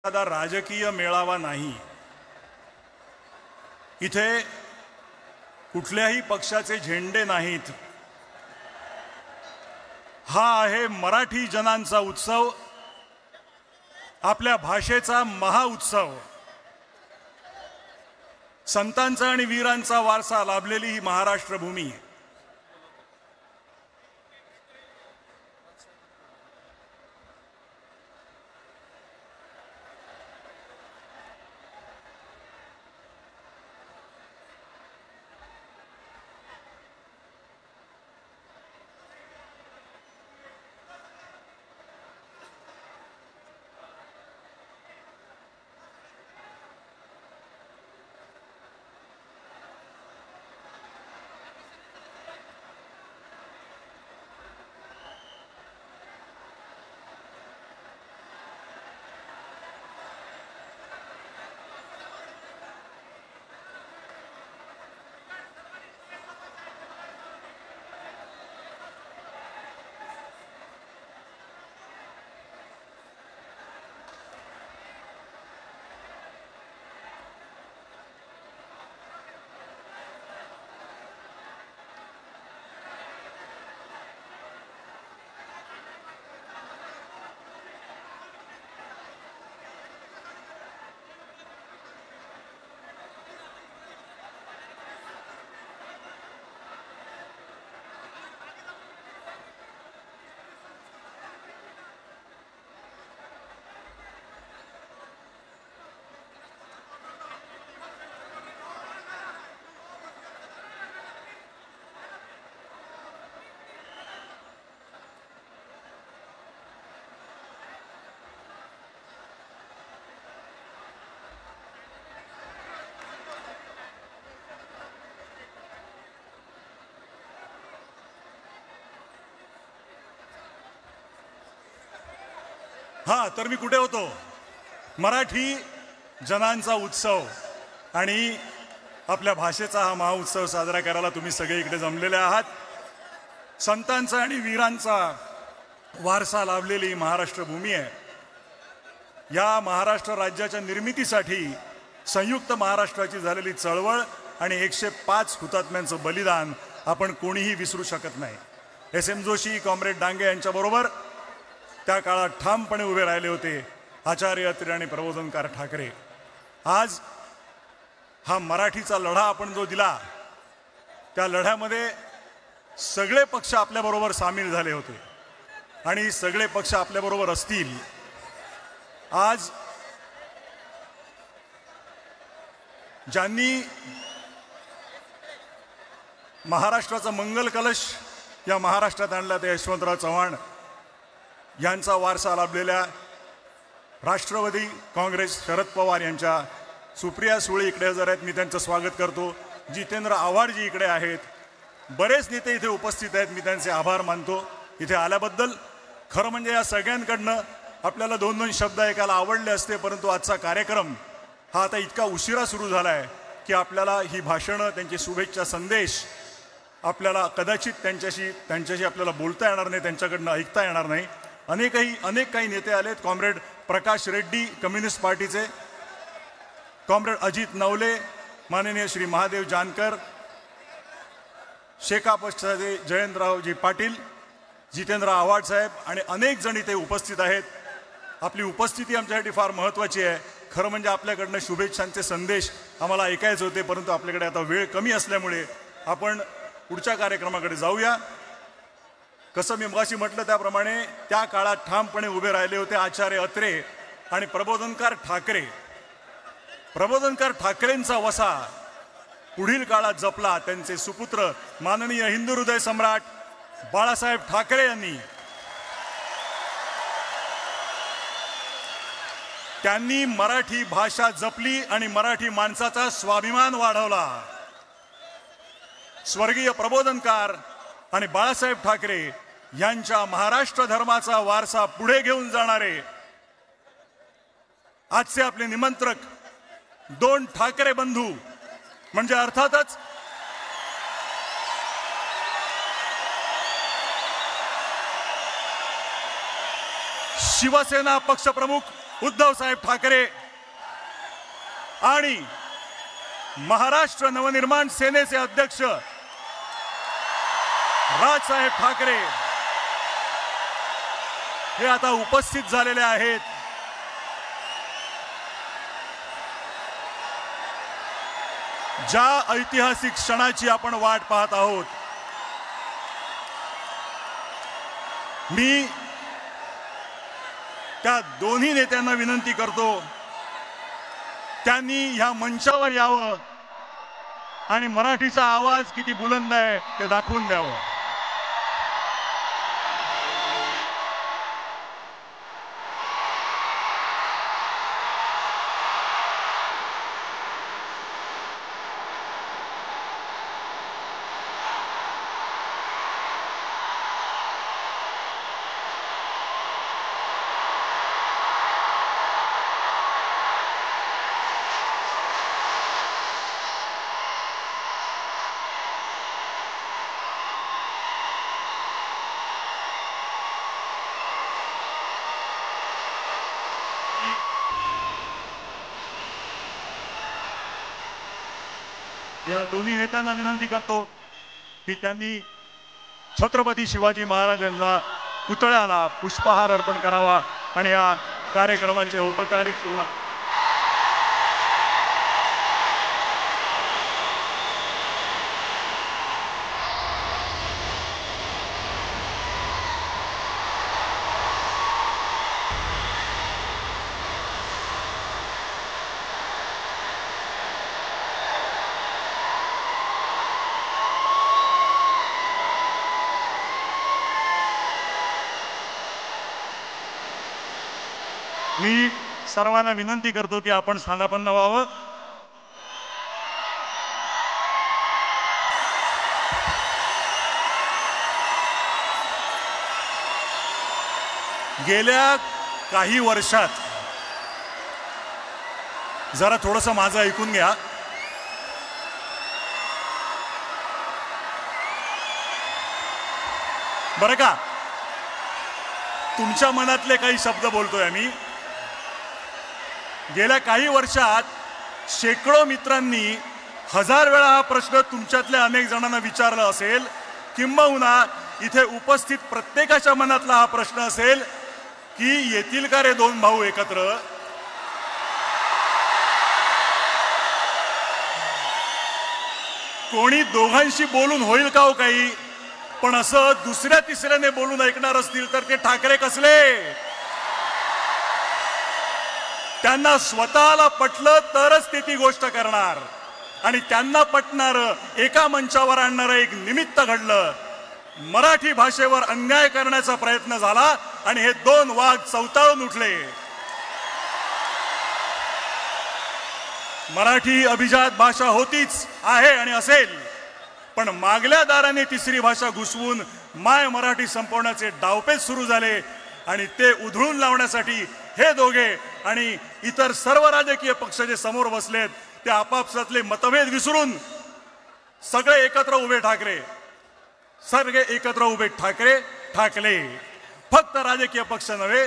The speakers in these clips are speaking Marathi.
एखादा राजकीय मेळावा नाही। इथे कुठल्याही पक्षाचे झेंडे नाहीत। हा आहे मराठी जनांचा उत्सव, आपल्या भाषेचा महाउत्सव। संतांचा आणि वीरांचा वारसा लाभलेली ही महाराष्ट्र भूमी। हाँ, तर मी कुठे होतो? मराठी जनांचा उत्सव आणि आपल्या भाषेचा हा महाउत्सव साजरा करायला तुम्ही सगळे इकडे जमलेले आहात। संतांचा आणि वीरांचा वारसा लाभलेली महाराष्ट्र भूमी आहे। या महाराष्ट्र राज्याच्या निर्मितीसाठी संयुक्त महाराष्ट्राची झालेली चळवळ आणि 105 हुतात्म्यांचं बलिदान आपण कोणीही विसरू शकत नाही। एस.एम. जोशी, कॉम्रेड डांगे यांच्याबरोबर त्या काळात ठामपणे उभे राहिले होते आचार्य अत्रे आणि प्रबोधनकार ठाकरे। आज हा मराठीचा लढा आपण जो दिला, त्या लढ्यामध्ये सगळे पक्ष आपल्याबरोबर सामील झाले होते आणि सगळे पक्ष आपल्याबरोबर असतील। आज ज्यांनी महाराष्ट्राचा मंगल कलश या महाराष्ट्रात आणला ते यशवंतराव चव्हाण यांचा वारसा लाभलेल्या राष्ट्रवादी काँग्रेस शरद पवार यांच्या सुप्रिया सुळे इकडे हजर आहेत, मी त्यांचं स्वागत करतो। जितेंद्र आव्हाडजी इकडे आहेत, बरेच नेते इथे उपस्थित आहेत, मी त्यांचे आभार मानतो इथे आल्याबद्दल। खरं म्हणजे या सगळ्यांकडनं आपल्याला 2-2 शब्द ऐकायला आवडले असते, परंतु आजचा कार्यक्रम हा आता इतका उशिरा सुरू झाला आहे की आपल्याला ही भाषणं, त्यांचे शुभेच्छा संदेश आपल्याला कदाचित त्यांच्याशी आपल्याला बोलता येणार नाही, त्यांच्याकडनं ऐकता येणार नाही। अनेक काही नेते आलेत। कॉम्रेड प्रकाश रेड्डी कम्युनिस्ट पार्टीचे, कॉम्रेड अजित नवले, माननीय श्री महादेव जानकर, शेका पक्षाचे जयंतरावजी पाटील, जितेंद्र आव्हाड साहेब आणि अनेक जण इथे उपस्थित आहेत। आपली उपस्थिती आमच्यासाठी फार महत्त्वाची आहे। खरं म्हणजे आपल्याकडनं शुभेच्छांचे संदेश आम्हाला ऐकायचे होते, परंतु आपल्याकडे आता वेळ कमी असल्यामुळे आपण पुढच्या कार्यक्रमाकडे जाऊया। कसं मी मगाशी म्हटलं त्याप्रमाणे त्या काळात ठामपणे उभे राहिले होते आचार्य अत्रे आणि प्रबोधनकार ठाकरे। प्रबोधनकार ठाकरेंचा वसा पुढील काळात जपला त्यांचे सुपुत्र माननीय हिंदू हृदय सम्राट बाळासाहेब ठाकरे यांनी। त्यांनी मराठी भाषा जपली आणि मराठी माणसाचा स्वाभिमान वाढवला। स्वर्गीय प्रबोधनकार आणि बाळासाहेब ठाकरे यांच्या महाराष्ट्र धर्माचा वारसा पुढे घेऊन जाणारे आजचे आपले निमंत्रक 2 ठाकरे बंधू म्हणजे अर्थातच शिवसेना पक्षप्रमुख उद्धव साहेब ठाकरे आणि महाराष्ट्र नवनिर्माण सेनेचे अध्यक्ष राजसाहेब ठाकरे हे आता उपस्थित झालेले आहेत. ज्या ऐतिहासिक क्षणाची आपण वाट पाहत आहोत, मी त्या दोन्ही नेत्यांना विनंती करतो त्यांनी ह्या मंचावर यावं आणि मराठीचा आवाज किती बुलंद आहे ते दाखवून द्यावं. या दोन्ही नेत्यांना विनंती करतो की त्यांनी छत्रपती शिवाजी महाराजांना पुतळ्याला पुष्पहार अर्पण करावा आणि या कार्यक्रमाचे औपचारिक सुरुवात. मी सर्वांना विनंती करतो की आपण स्थानापन्न व्हावं. गेल्या काही वर्षात जरा थोडंसं माझं ऐकून घ्या. बरं का, तुमच्या मनातले काही शब्द बोलतोय आम्ही. गेल्या काही वर्षात शेकडो मित्रांनी 1000 वेळा हा प्रश्न तुमच्यातल्या अनेक जणांना विचारला असेल, किंबहुना इथे उपस्थित प्रत्येकाच्या मनातला हा प्रश्न असेल की येतील का रे दोन भाऊ एकत्र. कोणी दोघांशी बोलून होईल का हो काही, पण असं दुसऱ्या तिसऱ्याने बोलून ऐकणार असतील तर ते ठाकरे कसले. त्यांना स्वतःला पटलं तरच ते ती गोष्ट करणार आणि त्यांना पटणार एका मंचावर आणणारं एक निमित्त घडलं. मराठी भाषेवर अन्याय करण्याचा प्रयत्न झाला आणि हे दोन वाघ चवताळून उठले. मराठी अभिजात भाषा होतीच, आहे आणि असेल, पण मागल्या दाराने तिसरी भाषा घुसवून माय मराठी संपवण्याचे डावपेच सुरू झाले आणि ते उधळून लावण्यासाठी हे दोघे आणि इतर सर्व राजकीय पक्ष जे समोर बसलेत ते आपापसातले मतभेद विसरून सगळे एकत्र उभे ठाकरे, सगळे एकत्र उभे ठाकरे ठाकले. फक्त राजकीय पक्ष नव्हे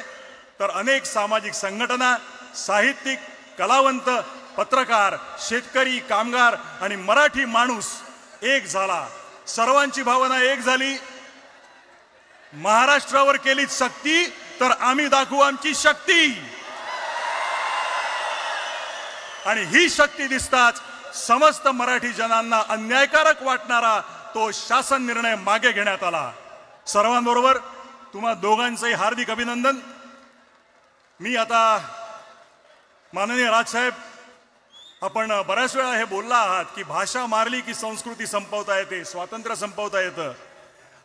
तर अनेक सामाजिक संघटना, साहित्यिक, कलावंत, पत्रकार, शेतकरी, कामगार आणि मराठी माणूस एक झाला. सर्वांची भावना एक झाली. महाराष्ट्रावर केली सक्ती तर आम्ही दाखवू आमची शक्ती. आणि ही शक्ती दिसताच समस्त मराठी जनांना अन्यायकारक वाटणारा तो शासन निर्णय मागे घेण्यात आला. सर्वांबरोबर तुम्हा दोघांचंही हार्दिक अभिनंदन. मी आता माननीय राजसाहेब, आपण बऱ्याच वेळा हे बोलला आहात की भाषा मारली की संस्कृती संपवता येते, स्वातंत्र्य संपवता येतं.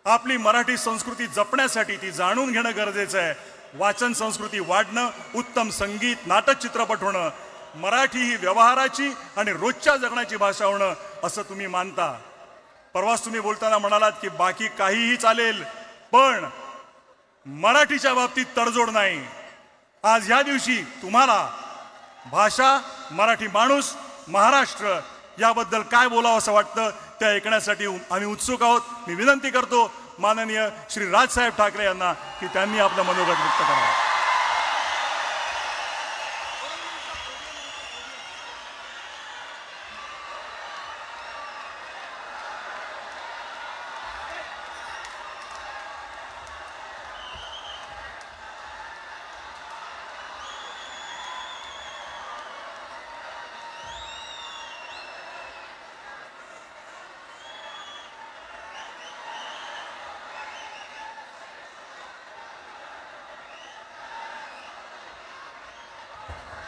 आपली मराठी संस्कृती जपण्यासाठी ती जाणून घेणं गरजेचं आहे. वाचन संस्कृती वाढणं, उत्तम संगीत, नाटक, चित्रपट होणं, मराठी ही व्यवहाराची आणि रोजच्या जगण्याची भाषा होणं असं तुम्ही मानता. परवाच तुम्ही बोलताना म्हणालात की बाकी काहीही चालेल पण मराठीच्या बाबतीत तडजोड नाही. आज ह्या दिवशी तुम्हाला भाषा, मराठी माणूस, महाराष्ट्र याबद्दल काय बोलावं असं वाटतं ते ऐकण्यासाठी आम्ही उत्सुक आहोत. मी विनंती करतो माननीय श्री राजसाहेब ठाकरे यांना की त्यांनी आपलं मनोगत व्यक्त करावं.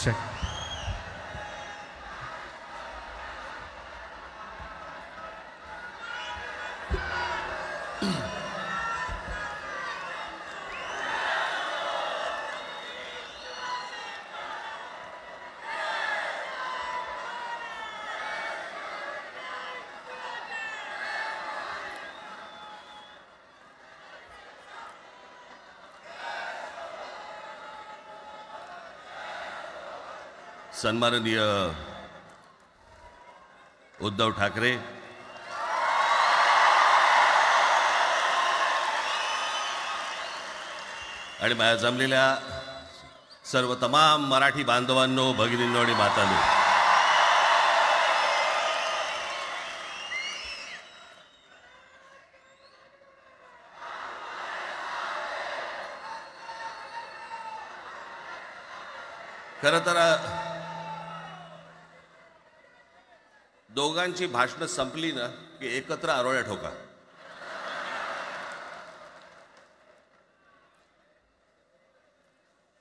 चेक. सन्माननीय उद्धव ठाकरे, आणि माझ्या जमलेल्या सर्व तमाम मराठी बांधवांनो, भगिनींनो आणि मातांनो, खरं तर दोघांची भाषणं संपली ना की एकत्र आरोळ्या ठोका.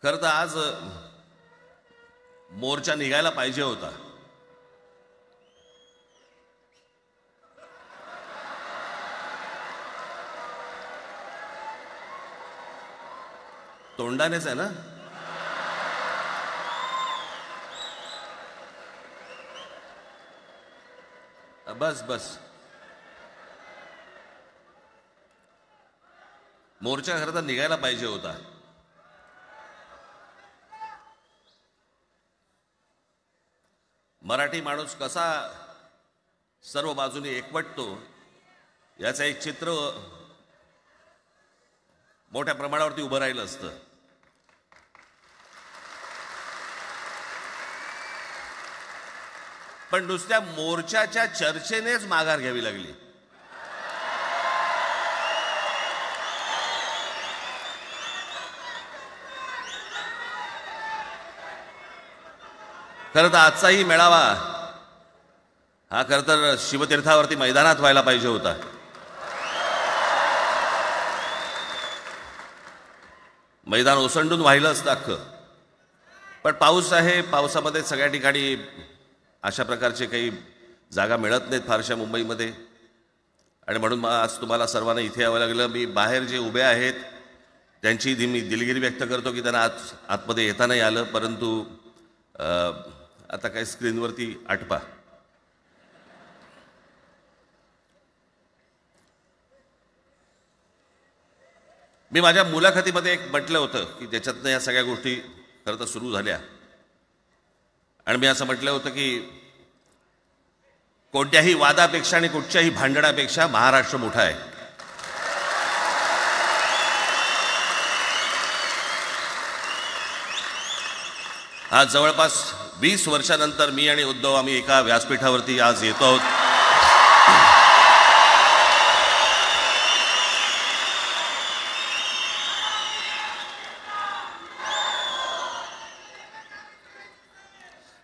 खरं तर आज मोर्चा निघायला पाहिजे होता. तोंडानेच आहे ना. बस बस. मोर्चा खरं तर निघायला पाहिजे होता. मराठी माणूस कसा सर्व बाजूने एकवटतो याचं एक चित्र मोठ्या प्रमाणावरती उभं राहिलं असतं. पण नुसत्या मोर्चाच्या चर्चेनेच माघार घ्यावी लागली. खरं तर आजचाही मेळावा हा खरं तर शिवतीर्थावरती मैदानात व्हायला पाहिजे होता. मैदान ओसंडून वाहिलं असतं अख्खं. पण पाऊस आहे, पावसामध्ये सगळ्या ठिकाणी अशा प्रकारचे काही जागा मिळत नाहीत फारशा मुंबईमध्ये, आणि म्हणून आज तुम्हाला सर्वांना इथे यावं लागलं. मी बाहेर जे उभे आहेत त्यांची मी दिलगिरी व्यक्त करतो की त्यांना आतमध्ये येता नाही आलं, परंतु आता काही स्क्रीनवरती आटपा. मी माझ्या मुलाखतीमध्ये एक म्हटलं होतं की ज्याच्यातनं या सगळ्या गोष्टी खरं तर सुरू झाल्या, आणि मी असं म्हटलं होतं की कोणत्याही वादापेक्षा आणि कुठच्याही भांडणापेक्षा महाराष्ट्र मोठा आहे. आज जवळपास 20 वर्षानंतर मी आणि उद्धव आम्ही एका व्यासपीठावरती आज येतो आहोत.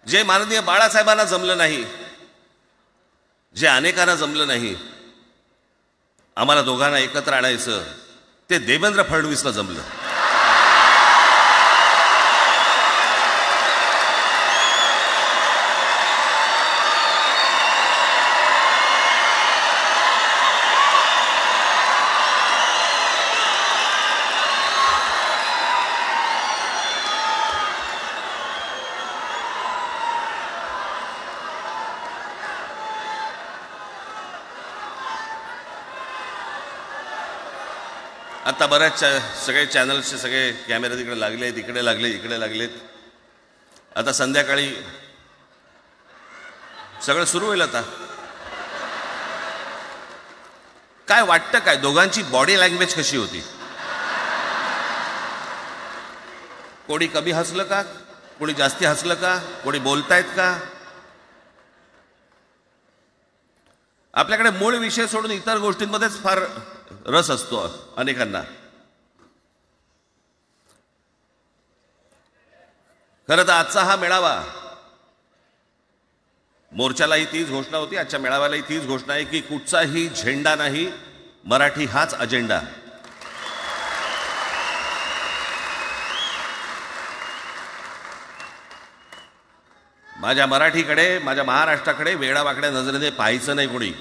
जे माननीय बाळासाहेबांना जमलं नाही, जे अनेकांना जमलं नाही आम्हाला दोघांना एकत्र आणायचं, ते देवेंद्र फडणवीसला जमलं. आता बऱ्याच सगळे चॅनल्सचे सगळे कॅमेरे तिकडे लागलेत, इकडे लागले, इकडे लागलेत. आता संध्याकाळी सगळं सुरू होईल. आता काय वाटतं, काय दोघांची बॉडी लँग्वेज कशी होती? कोणी कमी हसलं का, कोणी जास्ती हसलं का, कोणी बोलतायत का? आपल्याकडे मूळ विषय सोडून इतर गोष्टींमध्येच फार रस असतो अनेकांना. खरं तर आजचा हा मेळावा, मोर्चालाही तीच घोषणा होती, आजच्या मेळाव्यालाही तीच घोषणा आहे की कुठचाही झेंडा नाही, मराठी हाच अजेंडा. माझ्या मराठीकडे, माझ्या महाराष्ट्राकडे वेडावाकड्या नजरेने पाहायचं नाही कोणी.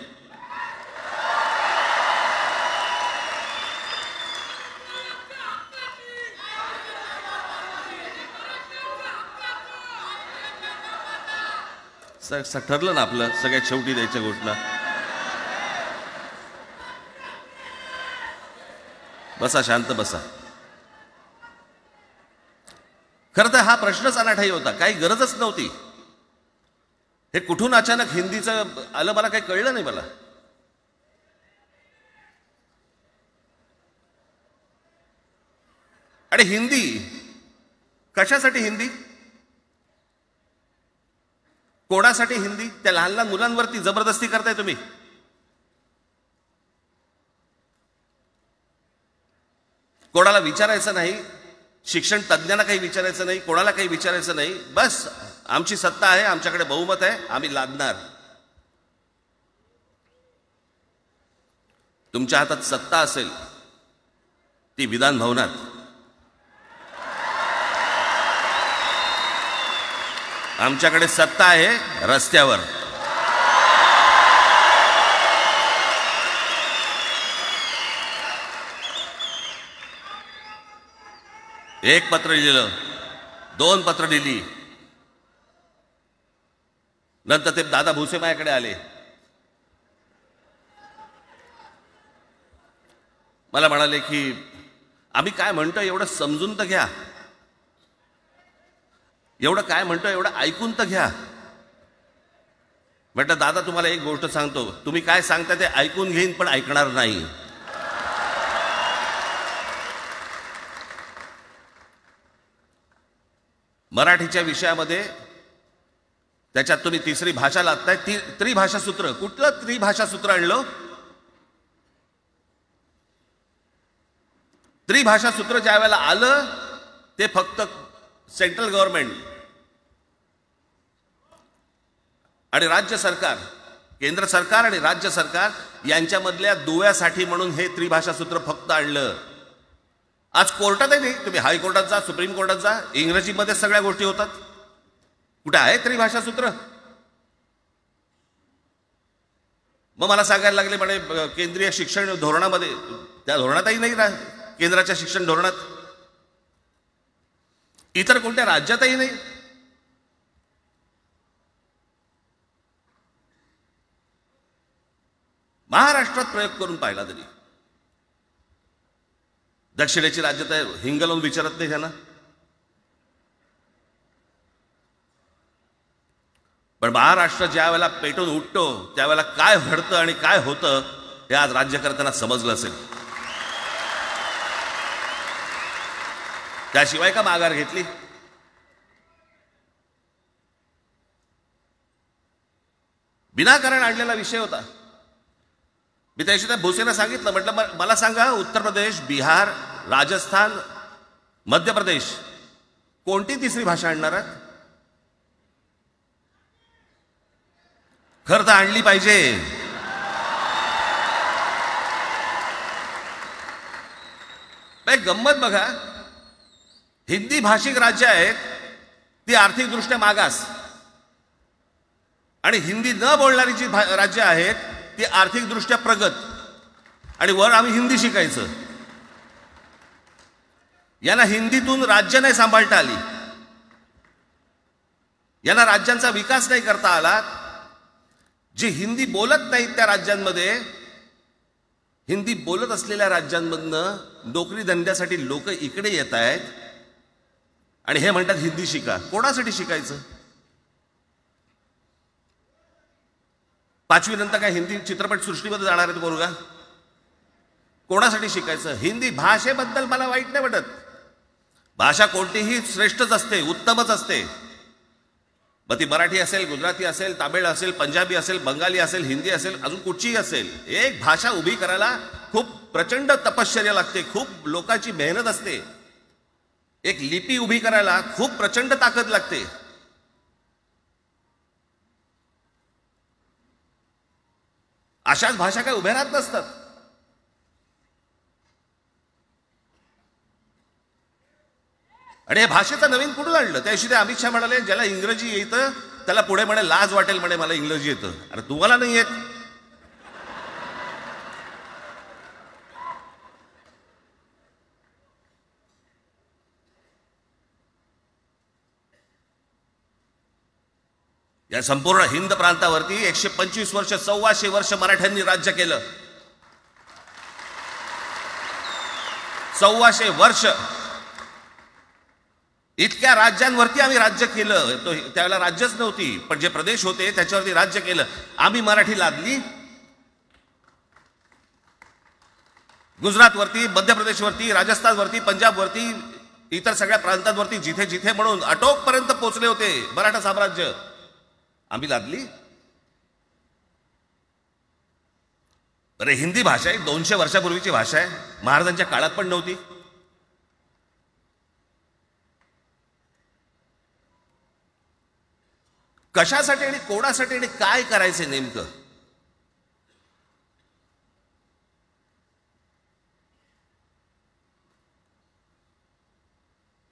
ठरलं ना आपलं सगळ्यात शेवटी द्यायच्या घोषणा. बसा, शांत बसा. खरं तर हा प्रश्नच अनाठाई होता, काही गरजच नव्हती. हे कुठून अचानक हिंदीचं आलं मला काही कळलं नाही मला. आणि हिंदी कशासाठी? हिंदी कोणासाठी? हिंदी त्या लहान लहान मुलांवरती जबरदस्ती करताय तुम्ही. कोणाला विचारायचं नाही, शिक्षण तज्ज्ञांना काही विचारायचं नाही, कोणाला काही विचारायचं नाही. बस आमची सत्ता आहे, आमच्याकडे बहुमत आहे, आम्ही लादणार. तुमच्या हातात सत्ता असेल ती विधान भवनात, आमच्याकडे सत्ता आहे रस्त्यावर. एक पत्र लिहिलं, 2 पत्र लिहिली, नंतर ते दादा भुसे माझ्याकडे आले. मला म्हणाले की आम्ही काय म्हणतो एवढं समजून तर घ्या, एवढं काय म्हणतो एवढं ऐकून तर घ्या. म्हटलं दादा तुम्हाला एक गोष्ट सांगतो, तुम्ही काय सांगता ते ऐकून घेईन पण ऐकणार नाही. मराठीच्या विषयामध्ये त्याच्यात तुम्ही तिसरी भाषा लादताय. त्रिभाषा सूत्र, कुठलं त्रिभाषा सूत्र आणलं? त्रिभाषा सूत्र ज्या वेळेला आलं ते फक्त सेंट्रल गव्हर्नमेंट आणि राज्य सरकार, केंद्र सरकार आणि राज्य सरकार यांच्यामधल्या दुव्यासाठी म्हणून हे त्रिभाषा सूत्र फक्त आणलं. आज कोर्टातही नाही, तुम्ही हायकोर्टात जा, सुप्रीम कोर्टात जा, इंग्रजीमध्ये सगळ्या गोष्टी होतात. कुठे आहे त्रिभाषा सूत्र? मग मला सांगायला लागले म्हणे केंद्रीय शिक्षण धोरणामध्ये, त्या धोरणातही नाही, केंद्राच्या शिक्षण धोरणात, इतर कोणत्या राज्यातही नाही. महाराष्ट्रात प्रयोग करून पाहिला तरी दक्षिणेची राज्य तर हिंग लावून विचारत नाही त्यांना. पण महाराष्ट्र ज्या वेळेला पेटून उठतो त्यावेळेला काय घडतं आणि काय होतं हे आज राज्यकर्त्यांना समजलं असेल. त्याशिवाय का माघार घेतली? विनाकारण आणलेला विषय होता. मी त्या दिवशी भोसेना सांगितलं, म्हटलं मला सांगा उत्तर प्रदेश, बिहार, राजस्थान, मध्य प्रदेश कोणती तिसरी भाषा आणणार आहेत? खरं तर आणली पाहिजे. गंमत बघा, हिंदी भाषिक राज्य आहेत ती आर्थिकदृष्ट्या मागास, आणि हिंदी न बोलणारी जी राज्य आहेत ती आर्थिकदृष्ट्या प्रगत, आणि वर आम्ही हिंदी शिकायचं. यांना हिंदीतून राज्य नाही सांभाळता आली, यांना राज्यांचा विकास नाही करता आला. जे हिंदी बोलत नाहीत त्या राज्यांमध्ये, हिंदी बोलत असलेल्या राज्यांमधनं नोकरी धंद्यासाठी लोक इकडे येत आहेत आणि हे म्हणतात हिंदी शिका. कोणासाठी शिकायचं? 5वी नंतर काय हिंदी चित्रपट सृष्टीमध्ये जाणार आहेत पोरगा? कोणासाठी शिकायचं? हिंदी भाषेबद्दल मला वाईट नाही वाटत, भाषा कोणतीही श्रेष्ठच असते, उत्तमच असते. मग ती मराठी असेल, गुजराती असेल, तामिळ असेल, पंजाबी असेल, बंगाली असेल, हिंदी असेल, अजून कुठचीही असेल. एक भाषा उभी करायला खूप प्रचंड तपश्चर्या लागते, खूप लोकांची मेहनत असते. एक लिपी उभी करायला खूप प्रचंड ताकद लागते. अशाच भाषा काय उभ्या राहत नसतात. आणि या भाषेचं नवीन कुठून आणलं? त्या दिवशी ते अमित शहा म्हणाले ज्याला इंग्रजी येतं त्याला पुढे म्हणे लाज वाटेल म्हणे मला इंग्रजी येतं. अरे तुम्हाला नाही येत? या संपूर्ण हिंद प्रांतावरती 125 वर्ष 125 वर्ष मराठ्यांनी राज्य केलं. 125 वर्ष इतक्या राज्यांवरती आम्ही राज्य केलं. तो त्यावेळेला राज्यच नव्हती, पण जे प्रदेश होते त्याच्यावरती राज्य केलं. आम्ही मराठी लादली गुजरातवरती, मध्य प्रदेशवरती, राजस्थानवरती, पंजाबवरती, इतर सगळ्या प्रांतांवरती जिथे जिथे म्हणून अटोकपर्यंत पोहोचले होते मराठा साम्राज्य आम्ही लादली. अरे हिंदी भाषा आहे 200 वर्षापूर्वीची भाषा आहे, महाराजांच्या काळात पण नव्हती. कशासाठी आणि कोणासाठी आणि काय करायचे नेमकं?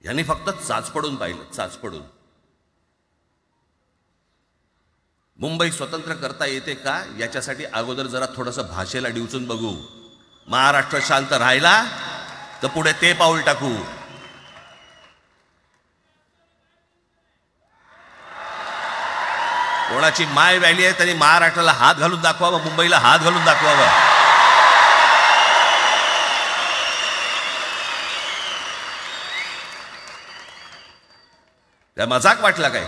यांनी फक्त चाचपडून पाहिलं, चाचपडून. मुंबई स्वतंत्र करता येते का याच्यासाठी अगोदर जरा थोडंसं भाषेला डिवचून बघू. महाराष्ट्र शांत राहिला तर पुढे ते पाऊल टाकू. कोणाची माय व्हॅली आहे त्यांनी महाराष्ट्राला हात घालून दाखवावं, मुंबईला हात घालून दाखवावं. त्या मजाक वाटला काय?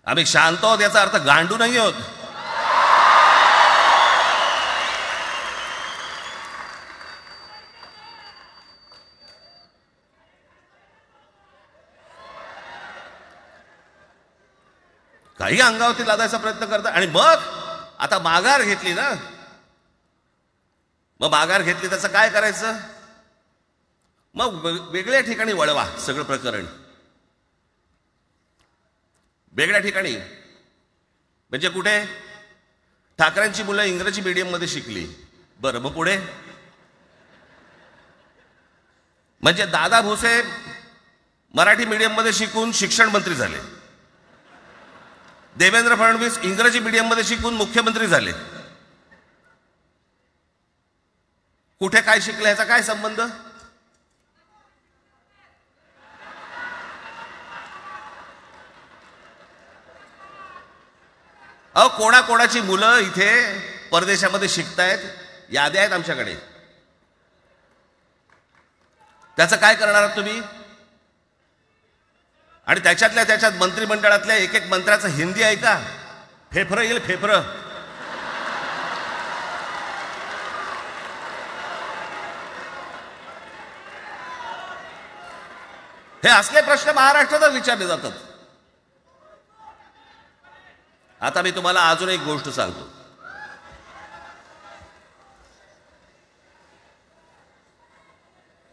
आम्ही शांत आहोत याचा अर्थ गांडू नाही आहोत. काही अंगावरती लादायचा प्रयत्न करतात आणि मग आता माघार घेतली ना, मग माघार घेतली त्याचं काय करायचं? मग वेगळ्या ठिकाणी वळवा सगळं प्रकरण. वेगळ्या ठिकाणी म्हणजे कुठे? ठाकरेंची मुलं इंग्रजी मीडियम मध्ये शिकली, बरं मग पुढे? म्हणजे दादा भुसे मराठी मीडियम मध्ये शिकून शिक्षण मंत्री झाले, देवेंद्र फडणवीस इंग्रजी मीडियम मध्ये शिकून मुख्यमंत्री झाले. कुठे काय शिकले याचा काय संबंध? अहो कोणाकोणाची मुलं इथे परदेशामध्ये शिकतायत, याद्या आहेत आमच्याकडे. त्याचं काय करणार आहात तुम्ही? आणि त्याच्यातल्या त्याच्यात मंत्रिमंडळातल्या एक एक मंत्र्याचं हिंदी आहे का? फेफरं येईल, फेफरं. हे असले प्रश्न महाराष्ट्रातच विचारले जातात. आता मी तुम्हाला अजून एक गोष्ट सांगतो.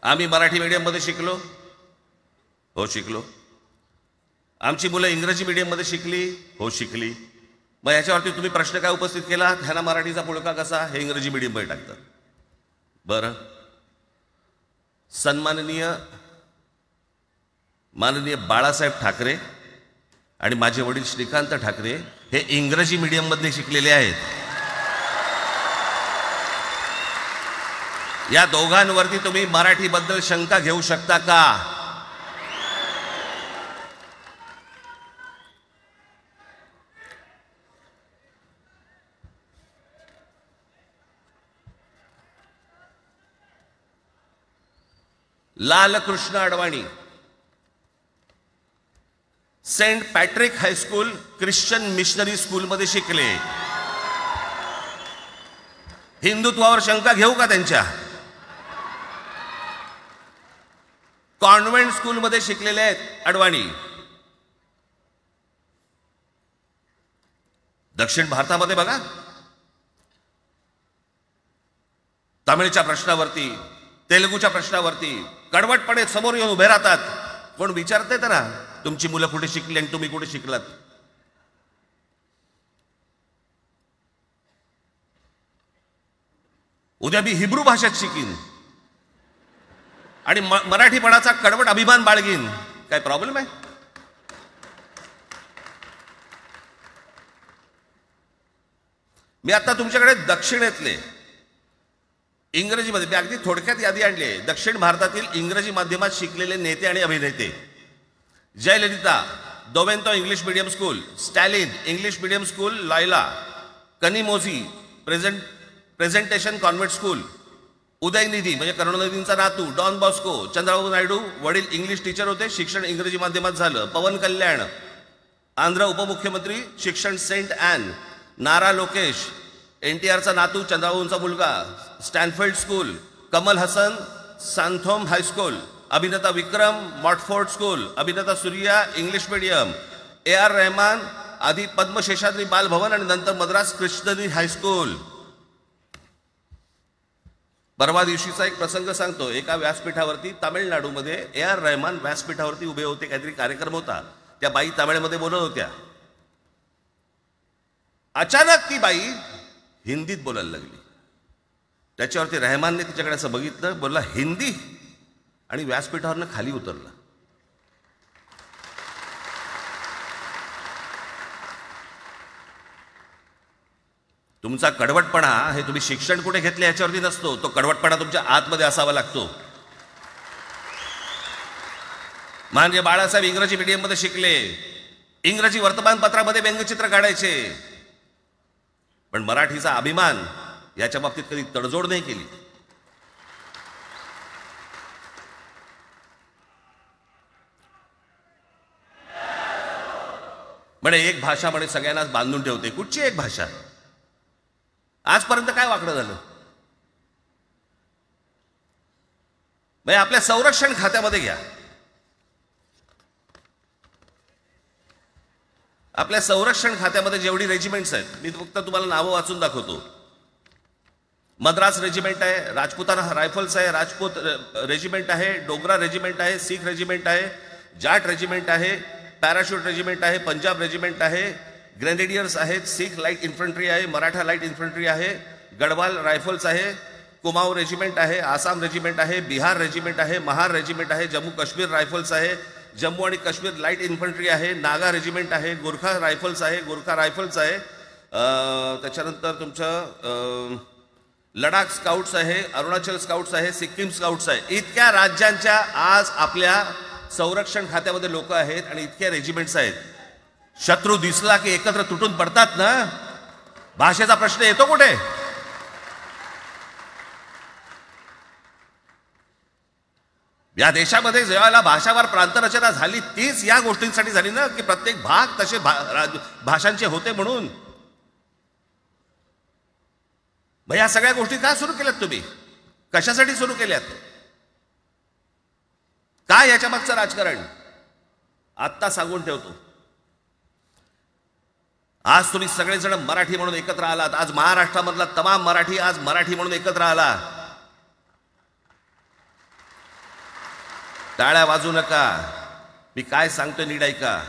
आम्ही मराठी मीडियम मध्ये शिकलो, हो शिकलो. आमची मुलं इंग्रजी मीडियम मध्ये शिकली, हो शिकली. मग याच्यावरती तुम्ही प्रश्न काय उपस्थित केला? ह्याला मराठीचा पुळका कसा? हे इंग्रजी मीडियम मध्ये टाकतात. बरं, सन्माननीय माननीय बाळासाहेब ठाकरे आणि माझे वडील श्रीकांत ठाकरे हे इंग्रजी मीडियम मध्ये शिकलेले आहेत. या दोघांवरती तुम्ही मराठी बद्दल शंका घेऊ शकता का? Lalkrishna Advani Saint Patrick high school Christian missionary school मध्ये शिकले. हिंदुत्वावर शंका घेऊ का त्यांच्या? कॉन्व्हेंट स्कूल मध्ये शिकलेले आहेत अडवाणी. दक्षिण भारतामध्ये बघा, तमिळच्या प्रश्नावरती, तेलुगूच्या प्रश्नावरती कडवटपणे समोर येऊन उभे राहतात. कोण विचारते तर ना, तुमची मुलं कुठे शिकली आणि तुम्ही कुठे शिकलात? उद्या मी हिब्रू भाषेत शिकीन आणि मराठीपणाचा कडवट अभिमान बाळगीन. काय प्रॉब्लेम आहे? मी आता तुमच्याकडे दक्षिणेतले इंग्रजीमध्ये, मी अगदी थोडक्यात यादी आणली आहे. दक्षिण भारतातील इंग्रजी माध्यमात शिकलेले नेते आणि अभिनेते: Jayalalithaa, Doveton English medium school, Stalin English medium school लायला, Kanimozhi Presentation Convent school, Udhayanidhi म्हणजे करुणानिधींचा नातू डॉन बॉस्को, चंद्रबाबू नायडू वडील इंग्लिश टीचर होते, शिक्षण इंग्रजी माध्यमात झालं, पवन कल्याण आंध्र उपमुख्यमंत्री, शिक्षण सेंट ॲन, नारा लोकेश NTRचा नातू चंद्रबाबूंचा मुलगा Stanford school, Kamal Haasan Santhome high school, अभिनेता विक्रम मॉटफोर्ड स्कूल, अभिनेता Suriya English medium, AR Rahman आधी पद्मशेषाद्री बालभवन आणि नंतर मद्रास कृष्णनी हायस्कूल. परवा दिवशीचा एक प्रसंग सांगतो. एका व्यासपीठावरती तामिळनाडूमध्ये AR रहमान व्यासपीठावरती उभे होते, काहीतरी कार्यक्रम होता, त्या बाई तामिळमध्ये बोलत होत्या. अचानक ती बाई हिंदीत बोलायला लागली. त्याच्यावरती रहमानने तिच्याकडे असं बघितलं, बोलला हिंदी, आणि व्यासपीठावरनं खाली उतरला. तुमचा कडवटपणा हे तुम्ही शिक्षण कुठे घेतले याच्यावरती नसतो, तो कडवटपणा तुमच्या आतमध्ये असावा लागतो. म्हणजे बाळासाहेब इंग्रजी मीडियममध्ये शिकले, इंग्रजी वर्तमानपत्रामध्ये व्यंगचित्र काढायचे, पण मराठीचा अभिमान याच्या बाबतीत कधी तडजोड नाही केली. म्हणे एक भाषा म्हणे सगळ्यांनाच बांधून ठेवते. कुठची एक भाषा? आजपर्यंत काय वाकडं झालं? म्हणजे आपल्या संरक्षण खात्यामध्ये घ्या, आपल्या संरक्षण खात्यामध्ये जेवढी रेजिमेंट्स आहेत, मी फक्त तुम्हाला नावं वाचून दाखवतो. मद्रास रेजिमेंट आहे, राजपुताना रायफल्स आहे, राजपूत रेजिमेंट आहे, डोगरा रेजिमेंट आहे, सीख रेजिमेंट आहे, जाट रेजिमेंट आहे, पॅराशूट रेजिमेंट आहे, पंजाब रेजिमेंट आहे, ग्रेनेडियर्स आहेत, सीख लाईट इन्फंट्री आहे, मराठा लाईट इन्फंट्री आहे, गढवाल रायफल्स आहे, कुमाऊ रेजिमेंट आहे, आसाम रेजिमेंट आहे, बिहार रेजिमेंट आहे, महार रेजिमेंट आहे, जम्मू काश्मीर रायफल्स आहे, जम्मू आणि काश्मीर लाईट इन्फंट्री आहे, नागा रेजिमेंट आहे, गोरखा रायफल्स आहे, गोरखा रायफल्स आहे, त्याच्यानंतर तुमचं लडाख स्काउट्स आहे, अरुणाचल स्काउट्स आहे, सिक्कीम स्काउट्स आहे. इतक्या राज्यांच्या आज आपल्या संरक्षण खात्यामध्ये लोक आहेत आणि इतक्या रेजिमेंट्स आहेत. शत्रू दिसला की एकत्र तुटून पडतात ना. भाषेचा प्रश्न येतो कुठे? या देशामध्ये जेव्हा भाषावार प्रांतरचना झाली तीच या गोष्टींसाठी झाली ना, की प्रत्येक भाग तसे भाषांचे होते म्हणून. मग या सगळ्या गोष्टी का सुरू केल्यात तुम्ही? कशासाठी सुरू केल्यात? काय याच्या मागचं राजकारण? आत्ता सांगून ठेवतो. आज तुम्ही सगळेजण मराठी म्हणून एकत्र आलात. आज महाराष्ट्रामधला तमाम मराठी आज मराठी म्हणून एकत्र आला. टाळ्या वाजू नका. मी काय सांगतोय नीट ऐका.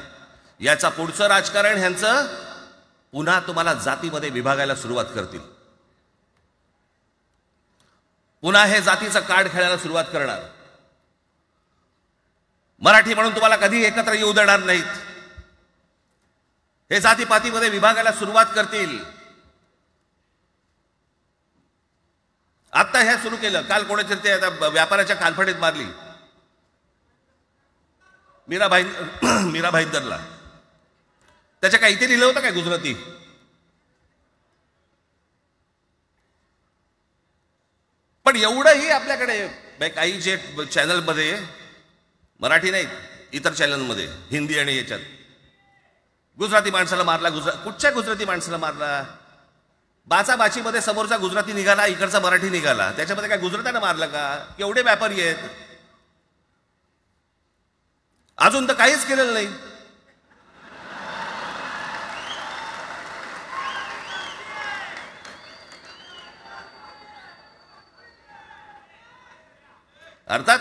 याचा पुढचं राजकारण ह्यांचं पुन्हा तुम्हाला जातीमध्ये विभागायला सुरुवात करतील. पुन्हा हे जातीचं कार्ड खेळायला सुरुवात करणार. मराठी म्हणून तुम्हाला कधी एकत्र येऊ देणार नाहीत. हे जातीपातीमध्ये विभागायला सुरुवात करतील. आता हे सुरू केलं. काल कोणीतरी ते व्यापाऱ्याच्या कानफडीत मारली मीरा भाईंदरला. त्याच्या काही इथे लिहिलं होतं काय गुजराती? पण एवढंही आपल्याकडे काही जे चॅनलमध्ये, मराठी नाहीत इतर चॅनलमध्ये, हिंदी आणि याच्यात गुजराती माणसाला मारला. कुठच्या गुजराती माणसाला मारला? बाचाबाचीमध्ये समोरचा गुजराती निघाला, इकडचा मराठी निघाला. त्याच्यामध्ये काय गुजरात्यानं मारलं का? केवढे व्यापारी आहेत. अजून तर काहीच केलेलं नाही. अर्थात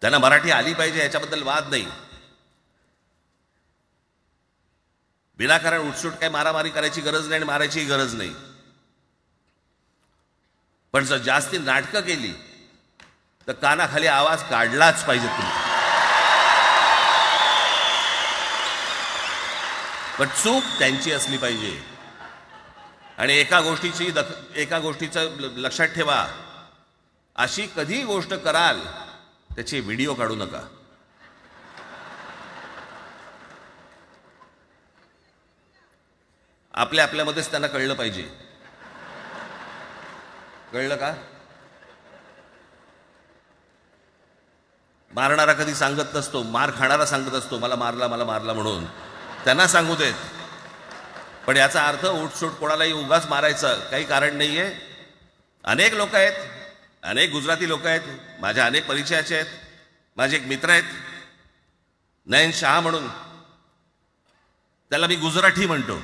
त्यांना मराठी आली पाहिजे याच्याबद्दल वाद नाही. विनाकारण उठसूट काय मारामारी करायची गरज नाही आणि मारायची गरज नाही. पण जर जास्ती नाटकं केली तर कानाखाली आवाज काढलाच पाहिजे तुम्ही. पण चूक त्यांची असली पाहिजे. आणि एका गोष्टीचं लक्षात ठेवा, अशी कधी गोष्ट कराल त्याचे व्हिडिओ काढू नका. आपल्यामध्येच त्यांना कळलं पाहिजे. कळलं का? मारणारा कधी सांगत नसतो, मार खाणारा सांगत असतो मला मारला म्हणून. त्यांना सांगू देत. पण याचा अर्थ उठसूट कोणालाही उगाच मारायचं काही कारण नाहीये. अनेक लोक आहेत, अनेक गुजराती लोक आहेत, माझ्या अनेक परिचयाचे आहेत. माझे एक मित्र आहेत नयन शहा म्हणून, त्याला मी गुजराठी म्हणतो.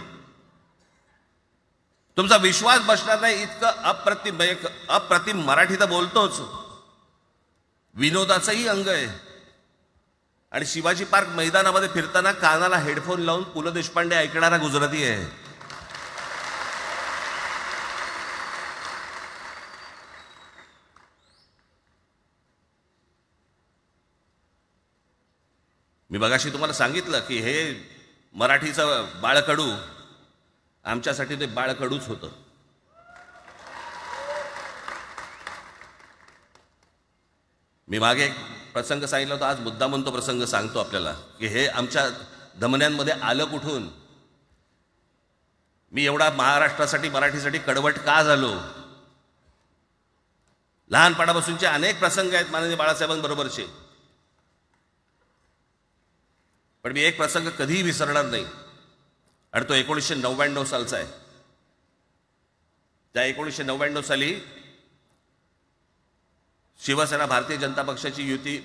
तुमचा विश्वास बसणार नाही इतकं अप्रतिम मराठी तर बोलतोच, विनोदाचंही अंग आहे. आणि शिवाजी पार्क मैदानामध्ये फिरताना कानाला हेडफोन लावून पु ल देशपांडे ऐकणारा गुजराती आहे. मी मगाशी तुम्हाला सांगितलं की हे मराठीचं बाळकडू, आमच्यासाठी ते बाळकडूच होतं. मी मागे एक प्रसंग सांगितला होता, आज मुद्दा म्हणून तो प्रसंग सांगतो आपल्याला की हे आमच्या धमन्यांमध्ये आलं कुठून. मी एवढा महाराष्ट्रासाठी मराठीसाठी कडवट का झालो. लहानपणापासूनचे अनेक प्रसंग आहेत माननीय बाळासाहेबांबरोबरचे, पण मी एक प्रसंग कधीही विसरणार नाही. आणि तो 1999 सालचा आहे. त्या 1999 साली शिवसेना भारतीय जनता पक्षाची युती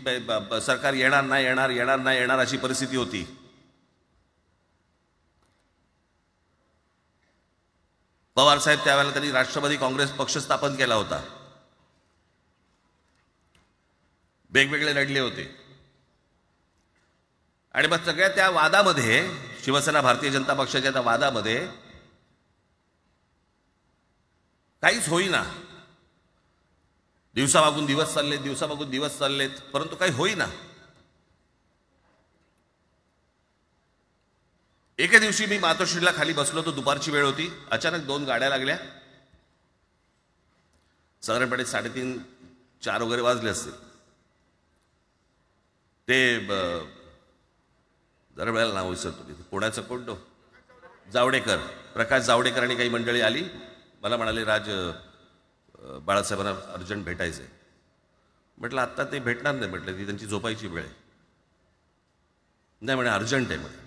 सरकार येणार नाही अशी परिस्थिती होती. पवार साहेब त्यावेळेला त्यांनी राष्ट्रवादी काँग्रेस पक्ष स्थापन केला होता. वेगवेगळे लढले होते. आणि मग सगळ्या त्या वादामध्ये, शिवसेना भारतीय जनता पक्षाच्या त्या वादामध्ये काहीच होईना. दिवसामागून दिवस चाललेत, परंतु काही होईना. एके दिवशी मी मातोश्रीला खाली बसलो होतो, दुपारची वेळ होती. अचानक 2 गाड्या लागल्या. साधारणपणे 3:30-4 वगैरे वाजले असते. ते जरा वेळेला नाव विसरतो मी, पुण्याचं कोणतो जावडेकर, प्रकाश जावडेकर आणि काही मंडळी आली. मला म्हणाले राज बाळासाहेबांना अर्जंट भेटायचं आहे. म्हटलं आत्ता ते भेटणार नाही. म्हटलं ती त्यांची झोपायची वेळ आहे. नाही म्हणे अर्जंट आहे म्हणे.